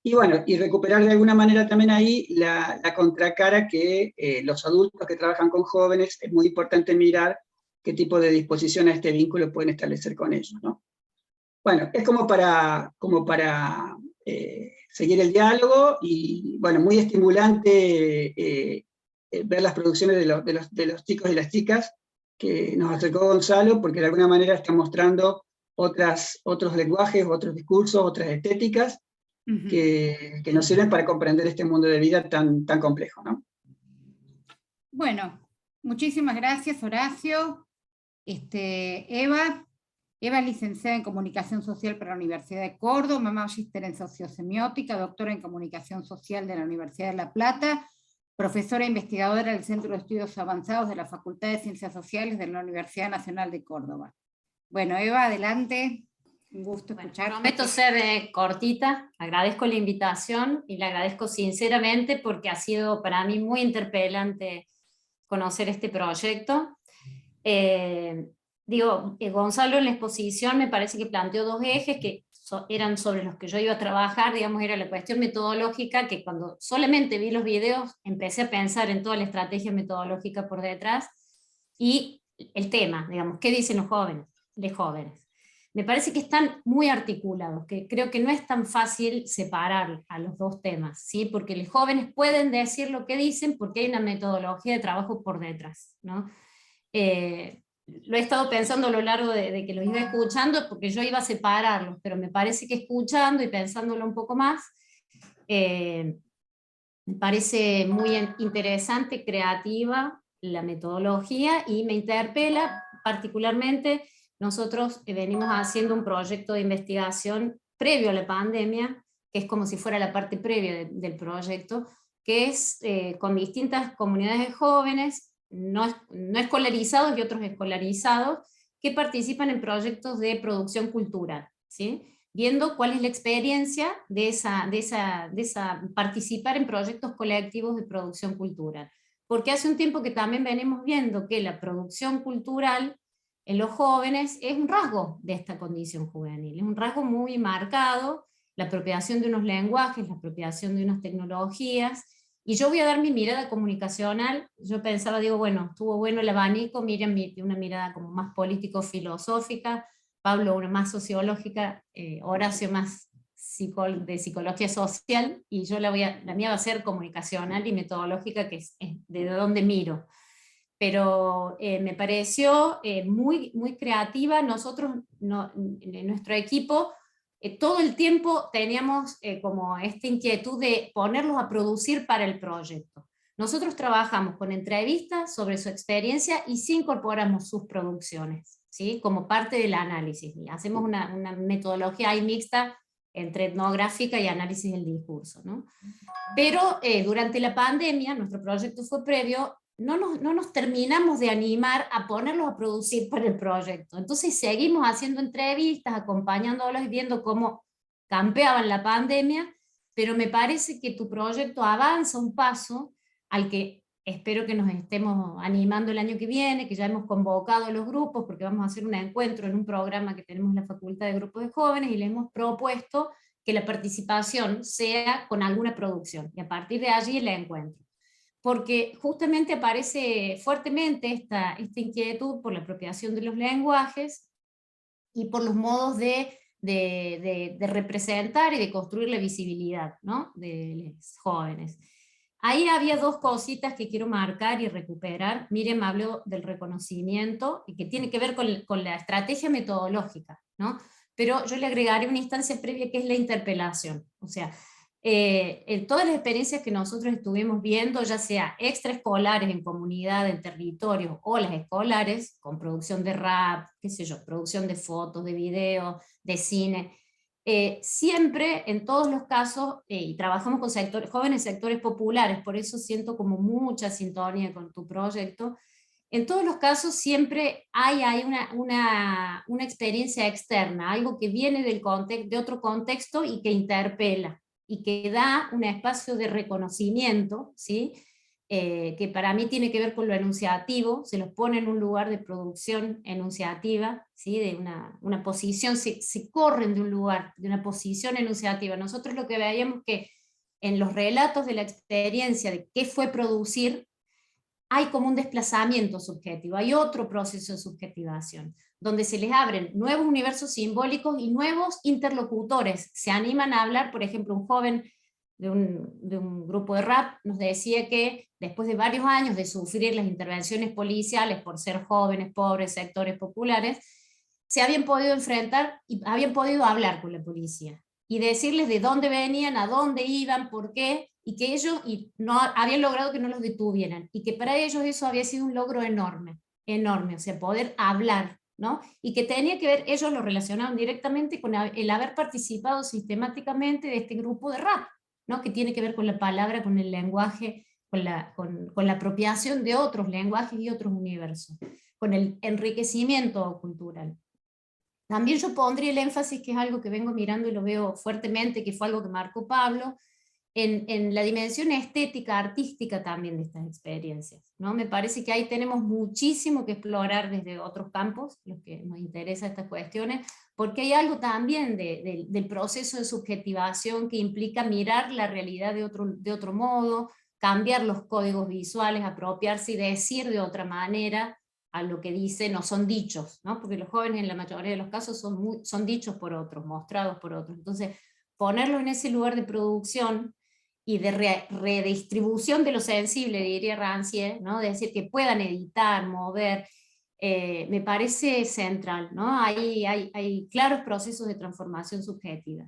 Y bueno, y recuperar de alguna manera también ahí la contracara que los adultos que trabajan con jóvenes, es muy importante mirar qué tipo de disposición a este vínculo pueden establecer con ellos, ¿no? Bueno, es como para seguir el diálogo, y bueno, muy estimulante ver las producciones de los chicos y las chicas que nos acercó Gonzalo, porque de alguna manera está mostrando otros lenguajes, otros discursos, otras estéticas, que nos sirven para comprender este mundo de vida tan complejo, ¿no? Bueno, muchísimas gracias, Horacio. Eva es licenciada en Comunicación Social por la Universidad de Córdoba, magíster en Sociosemiótica, doctora en Comunicación Social de la Universidad de La Plata, profesora e investigadora del Centro de Estudios Avanzados de la Facultad de Ciencias Sociales de la Universidad Nacional de Córdoba. Bueno, Eva, adelante. Un gusto escucharte. Prometo ser cortita, agradezco la invitación y le agradezco sinceramente porque ha sido para mí muy interpelante conocer este proyecto. Gonzalo en la exposición me parece que planteó dos ejes que eran sobre los que yo iba a trabajar, digamos, era la cuestión metodológica, que cuando solamente vi los videos empecé a pensar en toda la estrategia metodológica por detrás, y el tema, digamos, ¿qué dicen los jóvenes? Me parece que están muy articulados, que creo que no es tan fácil separar a los dos temas, ¿sí? Porque los jóvenes pueden decir lo que dicen porque hay una metodología de trabajo por detrás, ¿no? Lo he estado pensando a lo largo de que los iba escuchando, porque yo iba a separarlos, pero me parece que escuchando y pensándolo un poco más, me parece muy interesante, creativa la metodología, y me interpela particularmente. Nosotros venimos haciendo un proyecto de investigación previo a la pandemia, que es como si fuera la parte previa del proyecto, que es con distintas comunidades de jóvenes, no escolarizados y otros escolarizados, que participan en proyectos de producción cultural, ¿sí? Viendo cuál es la experiencia de participar en proyectos colectivos de producción cultural. Porque hace un tiempo que también venimos viendo que la producción cultural en los jóvenes es un rasgo de esta condición juvenil, es un rasgo muy marcado, la apropiación de unos lenguajes, la apropiación de unas tecnologías, y yo voy a dar mi mirada comunicacional. Yo pensaba, bueno, estuvo bueno el abanico, Miriam una mirada como más político-filosófica, Pablo una más sociológica, Horacio más de psicología social, y yo la mía va a ser comunicacional y metodológica, que es de dónde miro. Pero me pareció muy, muy creativa. Nosotros, en nuestro equipo, todo el tiempo teníamos como esta inquietud de ponerlos a producir para el proyecto. Nosotros trabajamos con entrevistas sobre su experiencia y sí incorporamos sus producciones, ¿sí? Como parte del análisis. Y hacemos una metodología ahí mixta entre etnográfica y análisis del discurso, ¿no? Pero durante la pandemia, nuestro proyecto fue previo, no nos terminamos de animar a ponerlos a producir para el proyecto. Entonces seguimos haciendo entrevistas, acompañándolos y viendo cómo campeaban la pandemia, pero me parece que tu proyecto avanza un paso al que espero que nos estemos animando el año que viene, que ya hemos convocado a los grupos, porque vamos a hacer un encuentro en un programa que tenemos en la Facultad de Grupos de Jóvenes, y le hemos propuesto que la participación sea con alguna producción, y a partir de allí el encuentro. Porque justamente aparece fuertemente esta inquietud por la apropiación de los lenguajes y por los modos de representar y de construir la visibilidad, ¿no?, de los jóvenes. Ahí había dos cositas que quiero marcar y recuperar. Miriam habló del reconocimiento, y que tiene que ver con la estrategia metodológica, ¿no? Pero yo le agregaré una instancia previa que es la interpelación. O sea, en todas las experiencias que nosotros estuvimos viendo, ya sea extraescolares en comunidad, en territorio, o las escolares, con producción de rap, qué sé yo, producción de fotos, de video, de cine, siempre, en todos los casos, y trabajamos con jóvenes sectores populares, por eso siento como mucha sintonía con tu proyecto, en todos los casos siempre hay una experiencia externa, algo que viene de otro contexto y que interpela, y que da un espacio de reconocimiento, ¿sí? Que para mí tiene que ver con lo enunciativo, se los pone en un lugar de producción enunciativa, ¿sí? De una posición, se corren de un lugar, de una posición enunciativa. Nosotros lo que veíamos que en los relatos de la experiencia de qué fue producir, hay como un desplazamiento subjetivo, hay otro proceso de subjetivación, donde se les abren nuevos universos simbólicos y nuevos interlocutores. Se animan a hablar, por ejemplo, un joven de un grupo de rap nos decía que después de varios años de sufrir las intervenciones policiales por ser jóvenes, pobres, sectores populares, se habían podido enfrentar y habían podido hablar con la policía y decirles de dónde venían, a dónde iban, por qué, y que ellos no habían logrado que no los detuvieran, y que para ellos eso había sido un logro enorme, enorme, o sea, poder hablar, ¿no? Y que tenía que ver, ellos lo relacionaban directamente con el haber participado sistemáticamente de este grupo de rap, ¿no? Que tiene que ver con la palabra, con el lenguaje, con la apropiación de otros lenguajes y otros universos, con el enriquecimiento cultural. También yo pondría el énfasis, que es algo que vengo mirando y lo veo fuertemente, que fue algo que marcó Pablo, en la dimensión estética, artística también de estas experiencias, ¿no? Me parece que ahí tenemos muchísimo que explorar desde otros campos, los que nos interesan estas cuestiones, porque hay algo también del proceso de subjetivación que implica mirar la realidad de otro modo, cambiar los códigos visuales, apropiarse y decir de otra manera a lo que dice, no son dichos, ¿no? Porque los jóvenes en la mayoría de los casos son dichos por otros, mostrados por otros. Entonces, ponerlos en ese lugar de producción y de redistribución de lo sensible, diría Rancière, ¿no? De decir, que puedan editar, mover, me parece central, ¿no? Hay claros procesos de transformación subjetiva.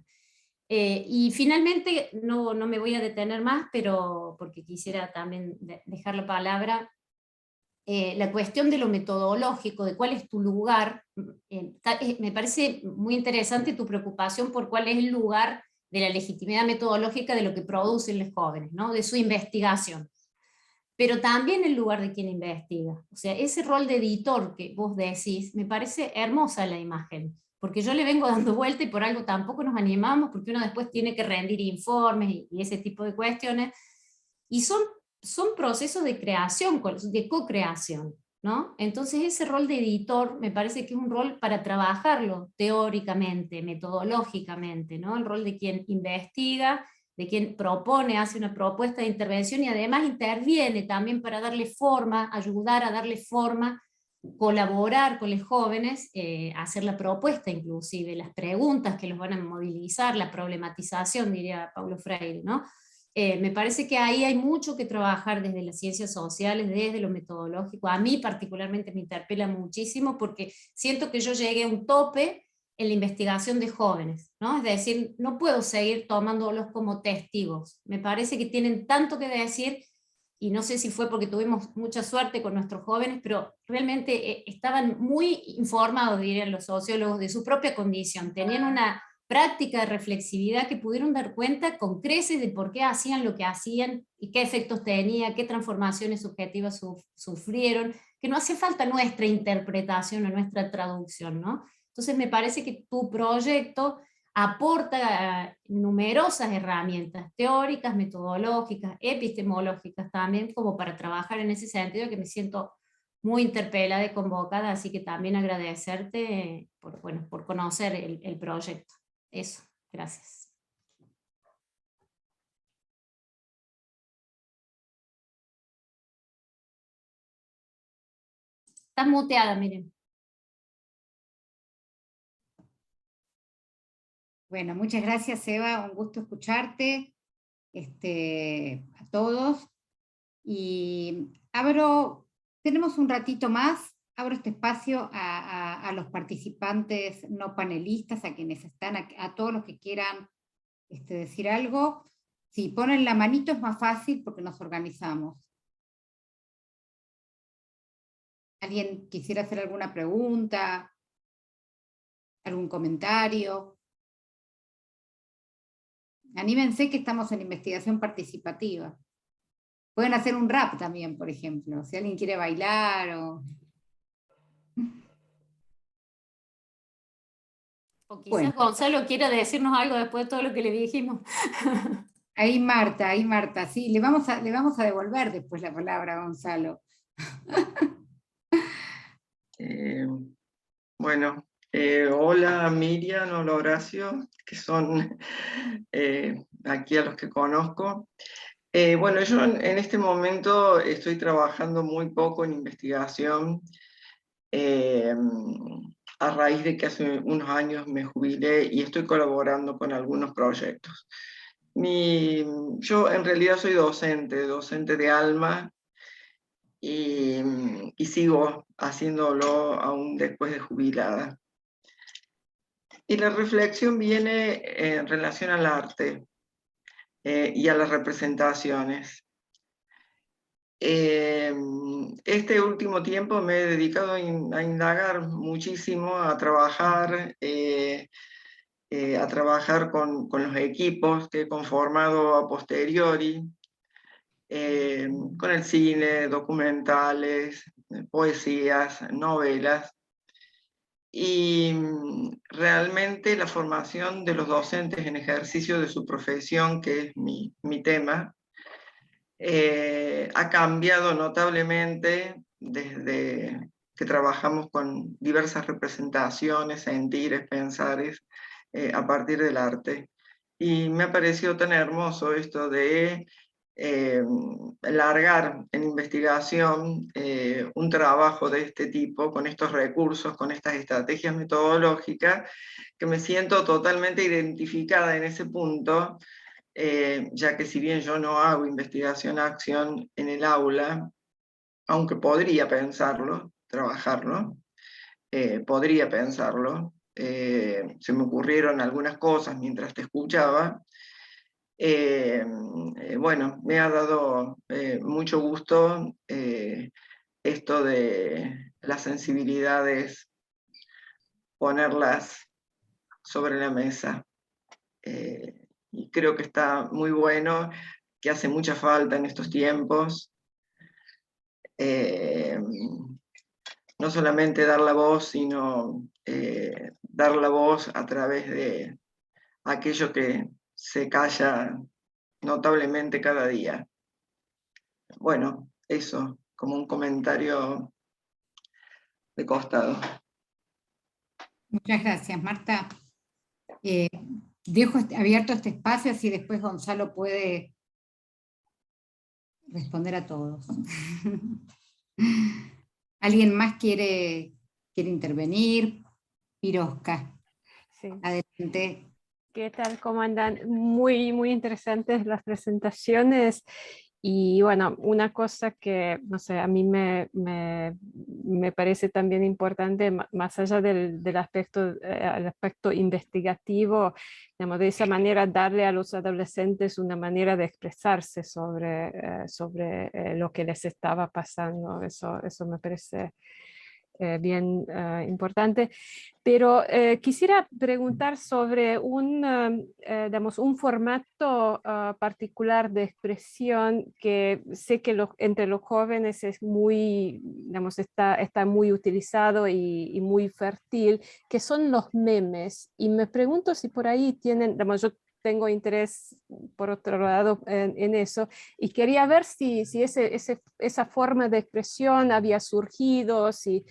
Y finalmente, no me voy a detener más, pero porque quisiera también dejar la palabra, la cuestión de lo metodológico, de cuál es tu lugar, me parece muy interesante tu preocupación por cuál es el lugar de la legitimidad metodológica de lo que producen los jóvenes, ¿no? De su investigación, pero también el lugar de quien investiga. O sea, ese rol de editor que vos decís, me parece hermosa la imagen, porque yo le vengo dando vuelta y por algo tampoco nos animamos, porque uno después tiene que rendir informes y ese tipo de cuestiones, y son procesos de creación, de co-creación, ¿no? Entonces ese rol de editor me parece que es un rol para trabajarlo teóricamente, metodológicamente, ¿no? El rol de quien investiga, de quien propone, hace una propuesta de intervención y además interviene también para darle forma, ayudar a darle forma, colaborar con los jóvenes, hacer la propuesta inclusive, las preguntas que los van a movilizar, la problematización, diría Paulo Freire, ¿no? Me parece que ahí hay mucho que trabajar desde las ciencias sociales, desde lo metodológico. A mí particularmente me interpela muchísimo porque siento que yo llegué a un tope en la investigación de jóvenes, ¿no? Es decir, no puedo seguir tomándolos como testigos. Me parece que tienen tanto que decir, y no sé si fue porque tuvimos mucha suerte con nuestros jóvenes, pero realmente estaban muy informados, dirían los sociólogos, de su propia condición. Tenían una práctica de reflexividad que pudieron dar cuenta con creces de por qué hacían lo que hacían y qué efectos tenía, qué transformaciones subjetivas sufrieron, que no hace falta nuestra interpretación o nuestra traducción, ¿no? Entonces me parece que tu proyecto aporta numerosas herramientas teóricas, metodológicas, epistemológicas también, como para trabajar en ese sentido, que me siento muy interpelada y convocada, así que también agradecerte por conocer el proyecto. Eso, gracias. Estás muteada, Miriam. Bueno, muchas gracias, Eva, un gusto escucharte, a todos. Y tenemos un ratito más, abro este espacio a los participantes no panelistas, a quienes están, a todos los que quieran decir algo. Si ponen la manito es más fácil porque nos organizamos. ¿Alguien quisiera hacer alguna pregunta? ¿Algún comentario? Anímense que estamos en investigación participativa. Pueden hacer un rap también, por ejemplo, si alguien quiere bailar o... O quizás Bueno. Gonzalo quiera decirnos algo después de todo lo que le dijimos. Ahí Marta, sí, le vamos a devolver después la palabra a Gonzalo. Bueno, hola Miriam, hola Horacio, que son aquí a los que conozco. Bueno, yo en este momento estoy trabajando muy poco en investigación, a raíz de que hace unos años me jubilé y estoy colaborando con algunos proyectos. Yo en realidad soy docente de alma, y sigo haciéndolo aún después de jubilada. Y la reflexión viene en relación al arte y a las representaciones. Este último tiempo me he dedicado a indagar muchísimo, a trabajar con los equipos que he conformado a posteriori, con el cine, documentales, poesías, novelas. Y realmente la formación de los docentes en ejercicio de su profesión, que es mi tema, ha cambiado notablemente desde que trabajamos con diversas representaciones, sentires, pensares, a partir del arte. Y me ha parecido tan hermoso esto de largar en investigación un trabajo de este tipo, con estos recursos, con estas estrategias metodológicas, que me siento totalmente identificada en ese punto, ya que si bien yo no hago investigación-acción en el aula, aunque podría pensarlo, trabajarlo, podría pensarlo, se me ocurrieron algunas cosas mientras te escuchaba. Bueno, me ha dado mucho gusto esto de las sensibilidades, ponerlas sobre la mesa. Y creo que está muy bueno, que hace mucha falta en estos tiempos. No solamente dar la voz, sino dar la voz a través de aquello que se calla notablemente cada día. Bueno, eso, como un comentario de costado. Muchas gracias, Marta. Dejo abierto este espacio, así después Gonzalo puede responder a todos. ¿Alguien más quiere intervenir? Pirosca, Sí. adelante. ¿Qué tal? ¿Cómo andan? Muy, muy interesantes las presentaciones. Y bueno, una cosa que, no sé, a mí me parece también importante, más allá del aspecto, el aspecto investigativo, digamos, de esa manera darle a los adolescentes una manera de expresarse sobre lo que les estaba pasando. Eso me parece bien importante. Pero quisiera preguntar sobre digamos, un formato particular de expresión que sé que entre los jóvenes es muy, digamos, está muy utilizado y muy fértil, que son los memes. Y me pregunto si por ahí tienen, digamos, yo tengo interés, por otro lado, en eso, y quería ver si esa forma de expresión había surgido, si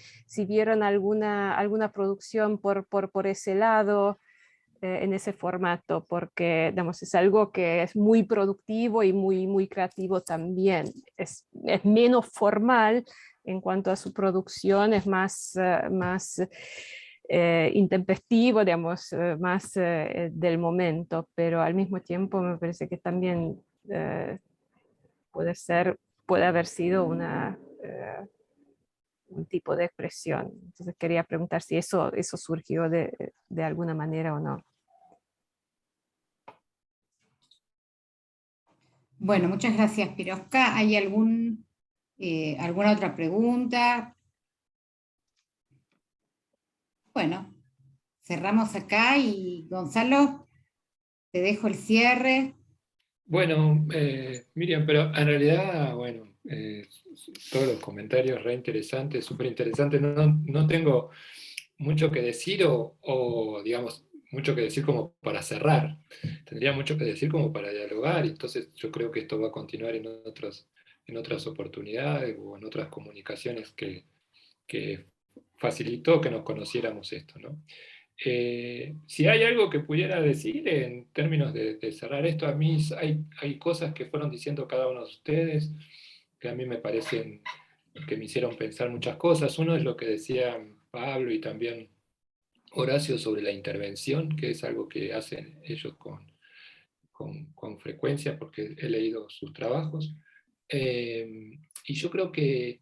vieron alguna producción por ese lado, en ese formato, porque digamos, es algo que es muy productivo y muy creativo también. Es menos formal en cuanto a su producción, es más intempestivo, digamos, más del momento, pero al mismo tiempo me parece que también puede haber sido un tipo de expresión. Entonces quería preguntar si eso surgió de alguna manera o no. Bueno, muchas gracias, Piroska. ¿Hay alguna otra pregunta? Bueno, cerramos acá y Gonzalo, te dejo el cierre. Bueno, Miriam, pero en realidad, bueno, todos los comentarios re interesantes, súper interesantes. No tengo mucho que decir o, digamos, mucho que decir como para cerrar. Tendría mucho que decir como para dialogar, y entonces yo creo que esto va a continuar en otras oportunidades o en otras comunicaciones que facilitó que nos conociéramos esto, ¿no? Si hay algo que pudiera decir en términos de cerrar esto, a mí hay cosas que fueron diciendo cada uno de ustedes que a mí me parecen que me hicieron pensar muchas cosas. Uno es lo que decían Pablo y también Horacio sobre la intervención, que es algo que hacen ellos con frecuencia porque he leído sus trabajos. Y yo creo que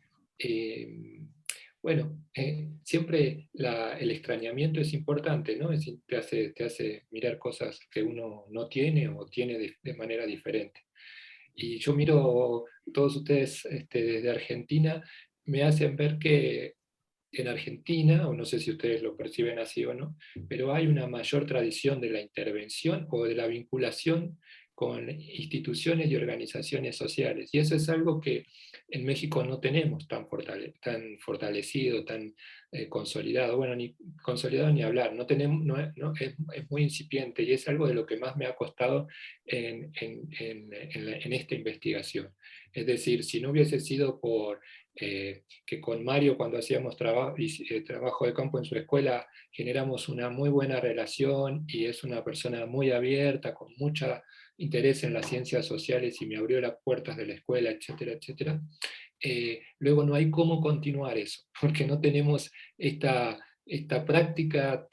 bueno, siempre el extrañamiento es importante, ¿no? Te hace mirar cosas que uno no tiene o tiene de manera diferente. Y yo miro, todos ustedes desde Argentina, me hacen ver que en Argentina, o no sé si ustedes lo perciben así o no, pero hay una mayor tradición de la intervención o de la vinculación con instituciones y organizaciones sociales. Y eso es algo que en México no tenemos tan fortalecido, tan consolidado. Bueno, ni consolidado ni hablar, no tenemos, es muy incipiente y es algo de lo que más me ha costado en esta investigación. Es decir, si no hubiese sido por que con Mario, cuando hacíamos trabajo de campo en su escuela, generamos una muy buena relación y es una persona muy abierta, con mucho interés en las ciencias sociales y me abrió las puertas de la escuela, etcétera, etcétera. Luego no hay cómo continuar eso, porque no tenemos esta práctica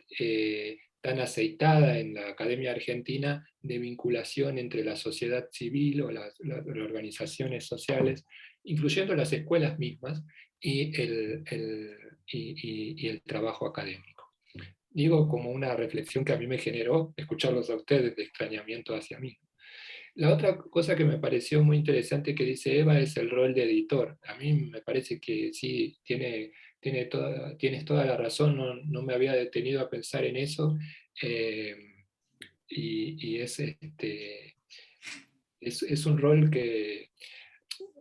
tan aceitada en la Academia Argentina de vinculación entre la sociedad civil o las organizaciones sociales, incluyendo las escuelas mismas, y el trabajo académico. Digo como una reflexión que a mí me generó escucharlos a ustedes de extrañamiento hacia mí. La otra cosa que me pareció muy interesante que dice Eva es el rol de editor. A mí me parece que sí, tienes toda la razón, no me había detenido a pensar en eso, y es un rol que,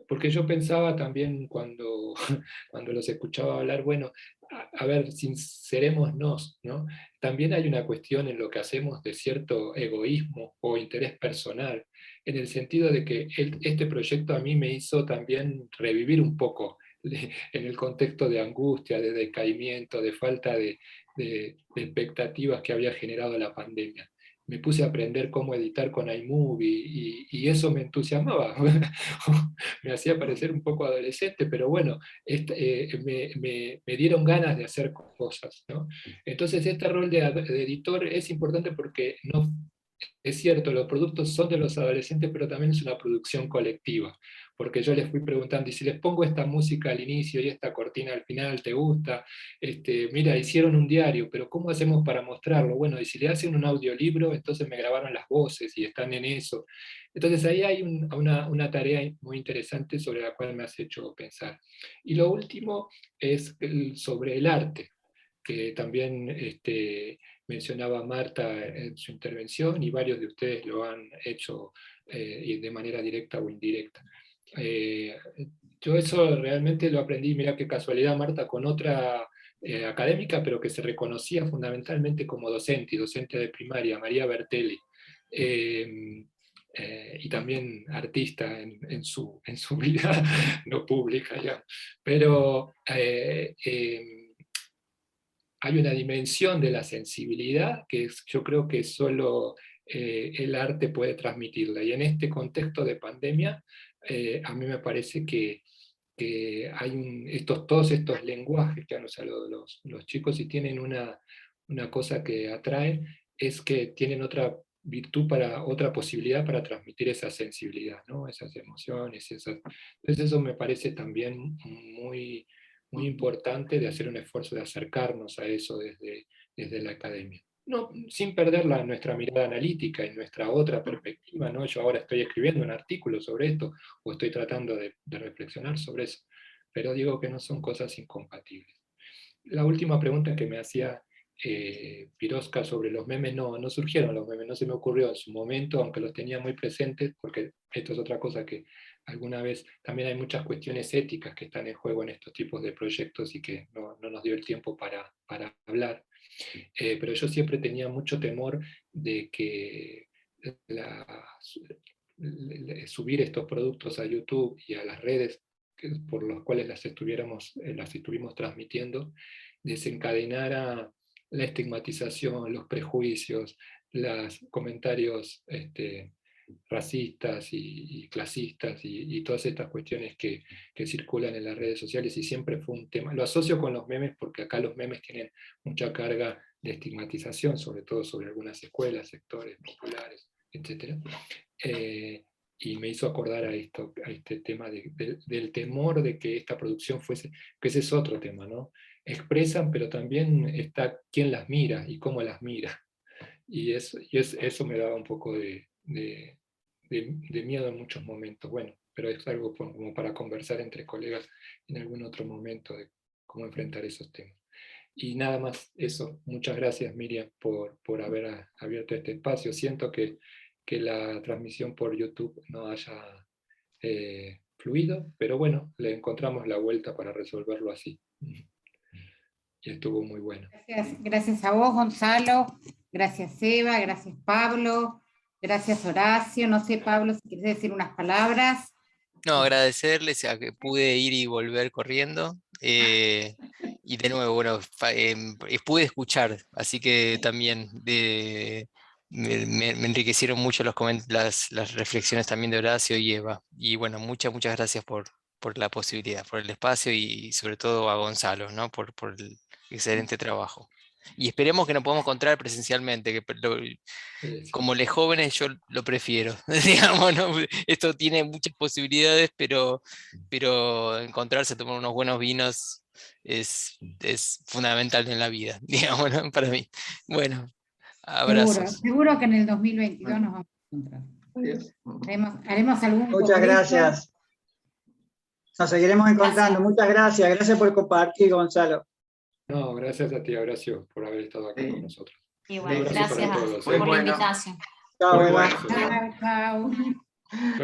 porque yo pensaba también cuando los escuchaba hablar, bueno, a ver, sincerémonos, ¿no? También hay una cuestión en lo que hacemos de cierto egoísmo o interés personal, en el sentido de que este proyecto a mí me hizo también revivir un poco en el contexto de angustia, de decaimiento, de falta de expectativas que había generado la pandemia. Me puse a aprender cómo editar con iMovie y eso me entusiasmaba. Me hacía parecer un poco adolescente, pero bueno, me dieron ganas de hacer cosas, ¿no? Entonces este rol de editor es importante porque es cierto, los productos son de los adolescentes, pero también es una producción colectiva, porque yo les fui preguntando, y si les pongo esta música al inicio y esta cortina al final, ¿te gusta? Mira, hicieron un diario, pero ¿cómo hacemos para mostrarlo? Bueno, y si le hacen un audiolibro, entonces me grabaron las voces y están en eso. Entonces ahí hay una tarea muy interesante sobre la cual me has hecho pensar. Y lo último es sobre el arte, que también mencionaba Marta en su intervención, y varios de ustedes lo han hecho de manera directa o indirecta. Yo eso realmente lo aprendí, mira qué casualidad, Marta, con otra académica, pero que se reconocía fundamentalmente como docente, y docente de primaria, María Bertelli, y también artista en su vida no pública, ya. Pero hay una dimensión de la sensibilidad que yo creo que solo el arte puede transmitirla. Y en este contexto de pandemia, a mí me parece que hay todos estos lenguajes que han usado los chicos, y tienen una cosa que atrae, es que tienen otra virtud, otra posibilidad para transmitir esa sensibilidad, ¿no? Esas emociones. Entonces eso me parece también muy importante, de hacer un esfuerzo de acercarnos a eso desde la academia. No, sin perder nuestra mirada analítica y nuestra otra perspectiva, ¿no? Yo ahora estoy escribiendo un artículo sobre esto, o estoy tratando de reflexionar sobre eso, pero digo que no son cosas incompatibles. La última pregunta que me hacía Piroska sobre los memes, no surgieron los memes, no se me ocurrió en su momento, aunque los tenía muy presentes, porque esto es otra cosa que alguna vez, también hay muchas cuestiones éticas que están en juego en estos tipos de proyectos, y que no nos dio el tiempo para hablar. Pero yo siempre tenía mucho temor de que subir estos productos a YouTube y a las redes por las cuales las estuvimos transmitiendo, desencadenara la estigmatización, los prejuicios, los comentarios racistas y clasistas, y todas estas cuestiones que circulan en las redes sociales, y siempre fue un tema. Lo asocio con los memes porque acá los memes tienen mucha carga de estigmatización, sobre todo sobre algunas escuelas, sectores populares, etc. Y me hizo acordar a este tema del temor de que esta producción fuese, que ese es otro tema, ¿no? Expresan, pero también está quién las mira y cómo las mira. Y eso me daba un poco de miedo en muchos momentos. Bueno, pero es algo como para conversar entre colegas en algún otro momento, de cómo enfrentar esos temas. Y nada más eso. Muchas gracias, Miriam, por haber abierto este espacio. Siento que la transmisión por YouTube no haya fluido, pero bueno, le encontramos la vuelta para resolverlo así. Y estuvo muy bueno. Gracias a vos, Gonzalo. Gracias, Eva. Gracias, Pablo. Gracias, Horacio. No sé, Pablo, si quieres decir unas palabras. No, agradecerles a que pude ir y volver corriendo. Y de nuevo, bueno, pude escuchar, así que también me enriquecieron mucho las reflexiones también de Horacio y Eva. Y bueno, muchas gracias por la posibilidad, por el espacio, y sobre todo a Gonzalo, ¿no? por el excelente trabajo. Y esperemos que nos podamos encontrar presencialmente, como los jóvenes yo lo prefiero, digamos, ¿no? Esto tiene muchas posibilidades, pero encontrarse, tomar unos buenos vinos es fundamental en la vida, digamos, ¿no? Para mí. Bueno, abrazos. Seguro que en el 2022 nos vamos a encontrar. Haremos algún Muchas gracias. Nos seguiremos encontrando. Muchas gracias. Gracias por compartir, Gonzalo. No, gracias a ti, Horacio, por haber estado aquí con nosotros. Igual, gracias por la invitación. Chao, Muy bueno. Chao.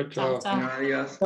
Chao. Chao. Adiós.